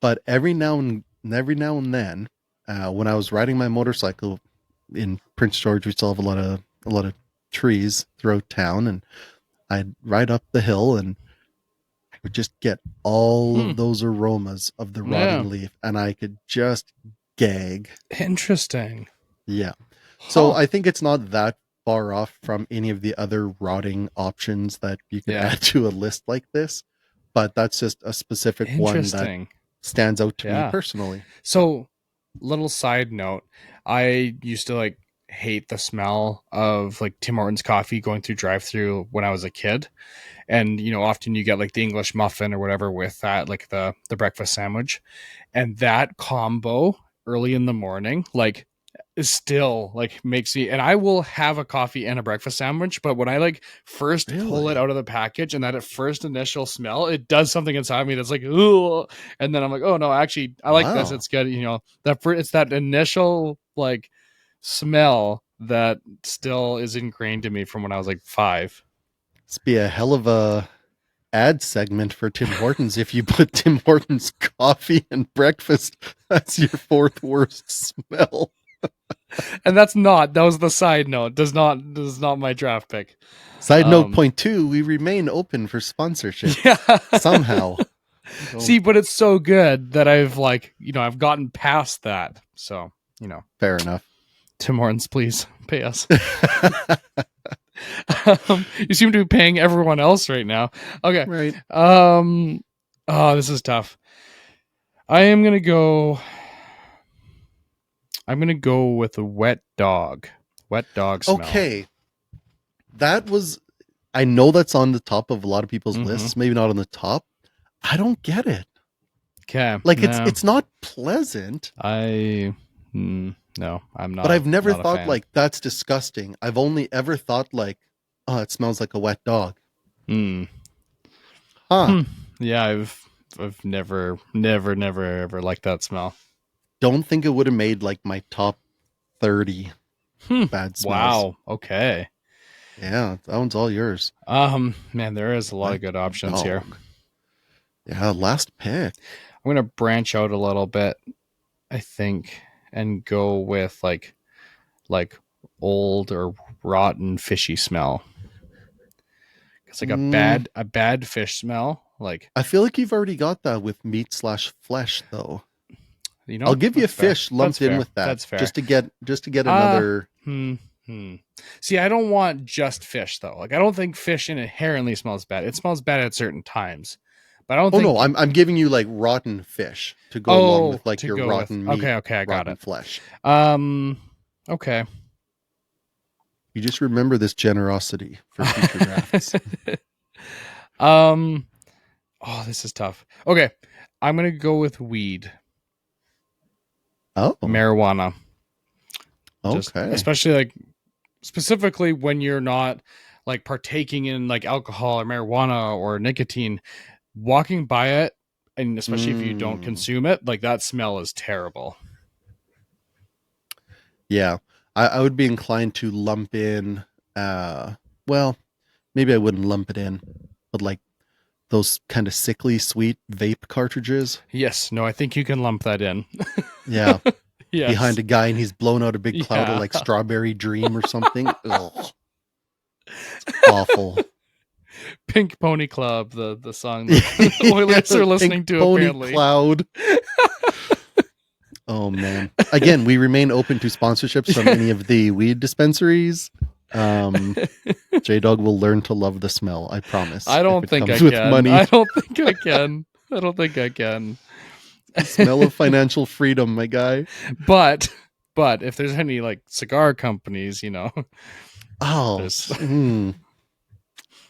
[SPEAKER 2] But every now and then, when I was riding my motorcycle in Prince George, we still have a lot of trees throughout town, and I'd ride up the hill and I would just get all of those aromas of the rotting leaf, and I could just gag.
[SPEAKER 1] Interesting.
[SPEAKER 2] Yeah. So I think it's not that far off from any of the other rotting options that you could add to a list like this, but that's just a specific one that stands out to me personally.
[SPEAKER 1] So, little side note, I used to like hate the smell of like Tim Hortons coffee going through drive-through when I was a kid. And, often you get like the English muffin or whatever with that, like the breakfast sandwich. And that combo early in the morning, like, is still like makes me, and I will have a coffee and a breakfast sandwich, but when I like first pull it out of the package and that at first initial smell, it does something inside me that's like, ooh, and then I'm like, oh no, actually I like this. It's good. It's that initial like smell that still is ingrained in me from when I was like 5.
[SPEAKER 2] This be a hell of a ad segment for Tim Hortons if you put Tim Hortons coffee and breakfast as your 4th worst smell.
[SPEAKER 1] And that was the side note. Does not my draft pick.
[SPEAKER 2] Side note point 2, we remain open for sponsorship somehow.
[SPEAKER 1] See, but it's so good that I've like, I've gotten past that. So,
[SPEAKER 2] fair enough.
[SPEAKER 1] Tim Hortons, please pay us. You seem to be paying everyone else right now. Okay.
[SPEAKER 2] Right.
[SPEAKER 1] This is tough. I'm going to go with a wet dog smell.
[SPEAKER 2] Okay. I know that's on the top of a lot of people's lists, maybe not on the top. I don't get it.
[SPEAKER 1] Okay.
[SPEAKER 2] Like it's not pleasant.
[SPEAKER 1] No, I'm not.
[SPEAKER 2] But I've never thought like that's disgusting. I've only ever thought like, oh, it smells like a wet dog.
[SPEAKER 1] Huh. Yeah, I've never ever liked that smell.
[SPEAKER 2] Don't think it would have made like my top 30 bad smells.
[SPEAKER 1] Wow. Okay.
[SPEAKER 2] Yeah, that one's all yours.
[SPEAKER 1] Man, there is a lot of good options here.
[SPEAKER 2] Yeah, last pick.
[SPEAKER 1] I'm gonna branch out a little bit I think, and go with like old or rotten fishy smell. It's like a bad fish smell. Like,
[SPEAKER 2] I feel like you've already got that with meat/flesh, though.
[SPEAKER 1] you know,
[SPEAKER 2] I'll give you
[SPEAKER 1] that's fair.
[SPEAKER 2] fish
[SPEAKER 1] That's
[SPEAKER 2] lumped in
[SPEAKER 1] fair.
[SPEAKER 2] with that,
[SPEAKER 1] That's fair.
[SPEAKER 2] just to get another.
[SPEAKER 1] See, I don't want just fish though. Like, I don't think fish inherently smells bad. It smells bad at certain times, but I don't
[SPEAKER 2] Oh
[SPEAKER 1] think.
[SPEAKER 2] no, I'm giving you like rotten fish to go along with like
[SPEAKER 1] to
[SPEAKER 2] your
[SPEAKER 1] go with.
[SPEAKER 2] rotten meat,
[SPEAKER 1] Okay, I got
[SPEAKER 2] rotten
[SPEAKER 1] it.
[SPEAKER 2] flesh.
[SPEAKER 1] Okay.
[SPEAKER 2] You just remember this generosity for future drafts.
[SPEAKER 1] Oh, this is tough. Okay, I'm gonna go with weed,
[SPEAKER 2] Oh,
[SPEAKER 1] marijuana. Just
[SPEAKER 2] okay.
[SPEAKER 1] especially like specifically when you're not like partaking in like alcohol or marijuana or nicotine, walking by it, and especially if you don't consume it, like that smell is terrible.
[SPEAKER 2] Yeah, I would be inclined to lump in. Well, maybe I wouldn't lump it in, but like those kind of sickly sweet vape cartridges.
[SPEAKER 1] Yes, no, I think you can lump that in.
[SPEAKER 2] Yeah,
[SPEAKER 1] Yes.
[SPEAKER 2] behind a guy and he's blown out a big cloud of
[SPEAKER 1] Yeah.
[SPEAKER 2] like Strawberry Dream or something. Ugh. It's awful.
[SPEAKER 1] Pink Pony Club, the song that the Oilers are listening
[SPEAKER 2] Pink
[SPEAKER 1] to
[SPEAKER 2] Pony
[SPEAKER 1] apparently.
[SPEAKER 2] Cloud. Oh man! Again, we remain open to sponsorships from any of the weed dispensaries. J-Dawg will learn to love the smell. I promise.
[SPEAKER 1] I don't
[SPEAKER 2] if it
[SPEAKER 1] think I
[SPEAKER 2] comes with
[SPEAKER 1] can.
[SPEAKER 2] money.
[SPEAKER 1] I don't think I can. I don't think I can.
[SPEAKER 2] Smell of financial freedom, my guy.
[SPEAKER 1] But if there's any like cigar companies, you know.
[SPEAKER 2] Oh,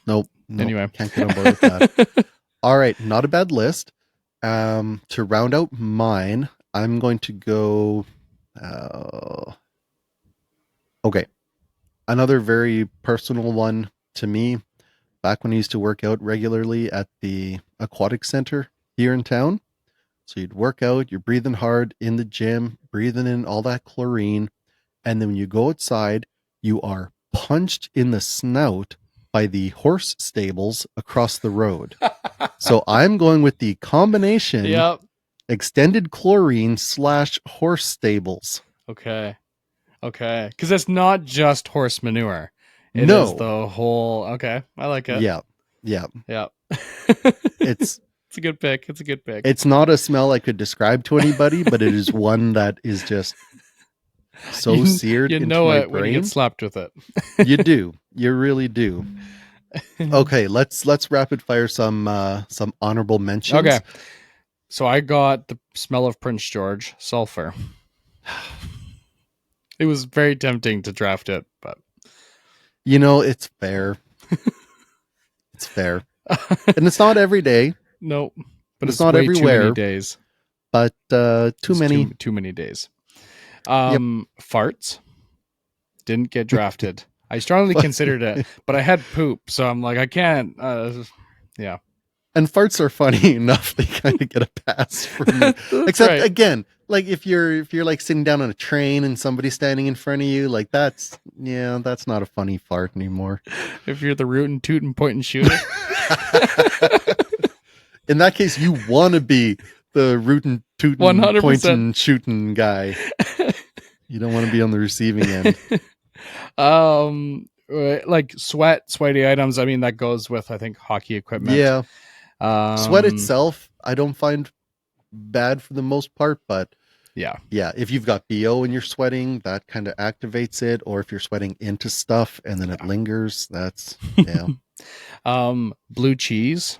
[SPEAKER 2] nope.
[SPEAKER 1] Anyway,
[SPEAKER 2] can't get on board with that. All right, not a bad list. To round out mine, I'm going to go. Okay, another very personal one to me. Back when I used to work out regularly at the aquatic center here in town. So you'd work out, you're breathing hard in the gym, breathing in all that chlorine. And then when you go outside, you are punched in the snout by the horse stables across the road. So I'm going with the combination
[SPEAKER 1] yep.
[SPEAKER 2] extended chlorine / horse stables.
[SPEAKER 1] Okay. Because it's not just horse manure. It
[SPEAKER 2] No.
[SPEAKER 1] is the whole. Okay, I like it.
[SPEAKER 2] Yeah. It's
[SPEAKER 1] a good pick. It's a good pick.
[SPEAKER 2] It's not a smell I could describe to anybody, but it is one that is just so seared into my brain.
[SPEAKER 1] When you get slapped with it.
[SPEAKER 2] You do. You really do. Okay, let's rapid fire some honorable mentions.
[SPEAKER 1] Okay. So I got the smell of Prince George, sulfur. It was very tempting to draft it, but
[SPEAKER 2] you know, it's fair. It's fair. And it's not every day.
[SPEAKER 1] Nope. But
[SPEAKER 2] it's not everywhere.
[SPEAKER 1] Too many days.
[SPEAKER 2] But too
[SPEAKER 1] many days. Farts didn't get drafted. I strongly considered it, but I had poop, so I'm like, I can't. Yeah.
[SPEAKER 2] And farts are funny enough; they kind of get a pass from me. Except again, like if you're like sitting down on a train and somebody's standing in front of you, like that's not a funny fart anymore.
[SPEAKER 1] If you're the rootin' tootin' point and shooter.
[SPEAKER 2] In that case, you want to be the rootin' tootin'
[SPEAKER 1] 100%.
[SPEAKER 2] point and shooting guy. You don't want to be on the receiving end.
[SPEAKER 1] Like sweaty items. I mean, that goes with, I think, hockey equipment.
[SPEAKER 2] Yeah. Sweat itself, I don't find bad for the most part, but yeah, if you've got BO and you're sweating, that kind of activates it. Or if you're sweating into stuff and then it lingers, that's
[SPEAKER 1] blue cheese.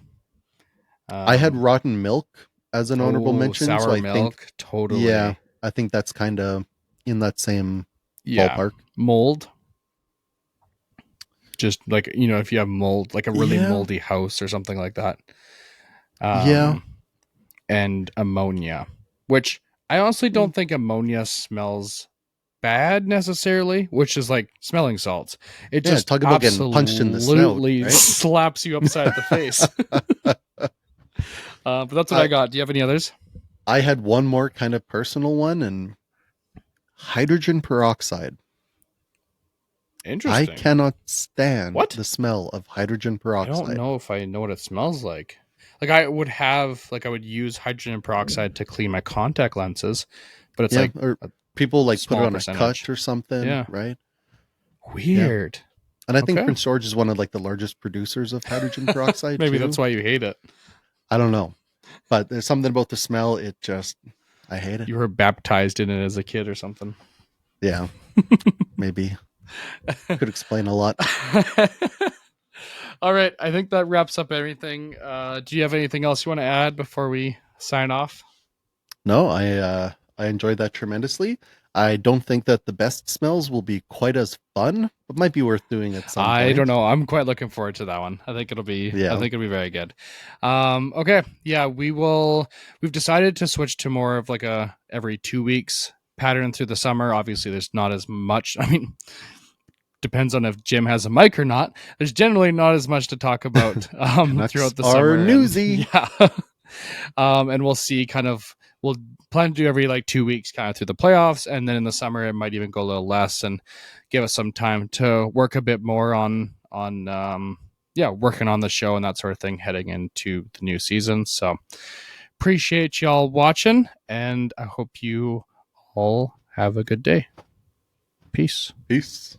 [SPEAKER 2] I had rotten milk as an honorable mention.
[SPEAKER 1] Sour
[SPEAKER 2] so I
[SPEAKER 1] milk,
[SPEAKER 2] think,
[SPEAKER 1] totally.
[SPEAKER 2] Yeah, I think that's kind of in that same ballpark.
[SPEAKER 1] Mold. Just like, if you have mold, like a really moldy house or something like that. And ammonia, which I honestly don't think ammonia smells bad necessarily, which is like smelling salts. It just
[SPEAKER 2] talk about getting punched in the snout, right?
[SPEAKER 1] Slaps you upside the face. But that's what I got. Do you have any others?
[SPEAKER 2] I had one more kind of personal one, and hydrogen peroxide.
[SPEAKER 1] Interesting.
[SPEAKER 2] I cannot stand the smell of hydrogen peroxide.
[SPEAKER 1] I don't know if I know what it smells like. Like I would use hydrogen peroxide to clean my contact lenses, but it's
[SPEAKER 2] Yeah,
[SPEAKER 1] like
[SPEAKER 2] or people like put it
[SPEAKER 1] small
[SPEAKER 2] on a
[SPEAKER 1] percentage.
[SPEAKER 2] cut or something,
[SPEAKER 1] Yeah.
[SPEAKER 2] right?
[SPEAKER 1] Weird.
[SPEAKER 2] And I think
[SPEAKER 1] Okay.
[SPEAKER 2] Prince George is one of like the largest producers of hydrogen peroxide
[SPEAKER 1] Maybe
[SPEAKER 2] too.
[SPEAKER 1] that's why you hate it.
[SPEAKER 2] I don't know. But there's something about the smell, I hate it.
[SPEAKER 1] You were baptized in it as a kid or something.
[SPEAKER 2] Yeah. Maybe. Could explain a lot.
[SPEAKER 1] All right. I think that wraps up everything. Do you have anything else you want to add before we sign off?
[SPEAKER 2] No, I enjoyed that tremendously. I don't think that the best smells will be quite as fun, but might be worth doing at some point.
[SPEAKER 1] I don't know. I'm quite looking forward to that one. I think it'll be very good. Okay. Yeah, we've decided to switch to more of like a every 2 weeks pattern through the summer. Obviously there's not as much. I mean, depends on if Jim has a mic or not. There's generally not as much to talk about throughout the summer.
[SPEAKER 2] Newsy.
[SPEAKER 1] Yeah. And we'll see we'll plan to do every like 2 weeks kind of through the playoffs. And then in the summer, it might even go a little less and give us some time to work a bit more on working on the show and that sort of thing heading into the new season. So appreciate y'all watching, and I hope you all have a good day. Peace.
[SPEAKER 2] Peace.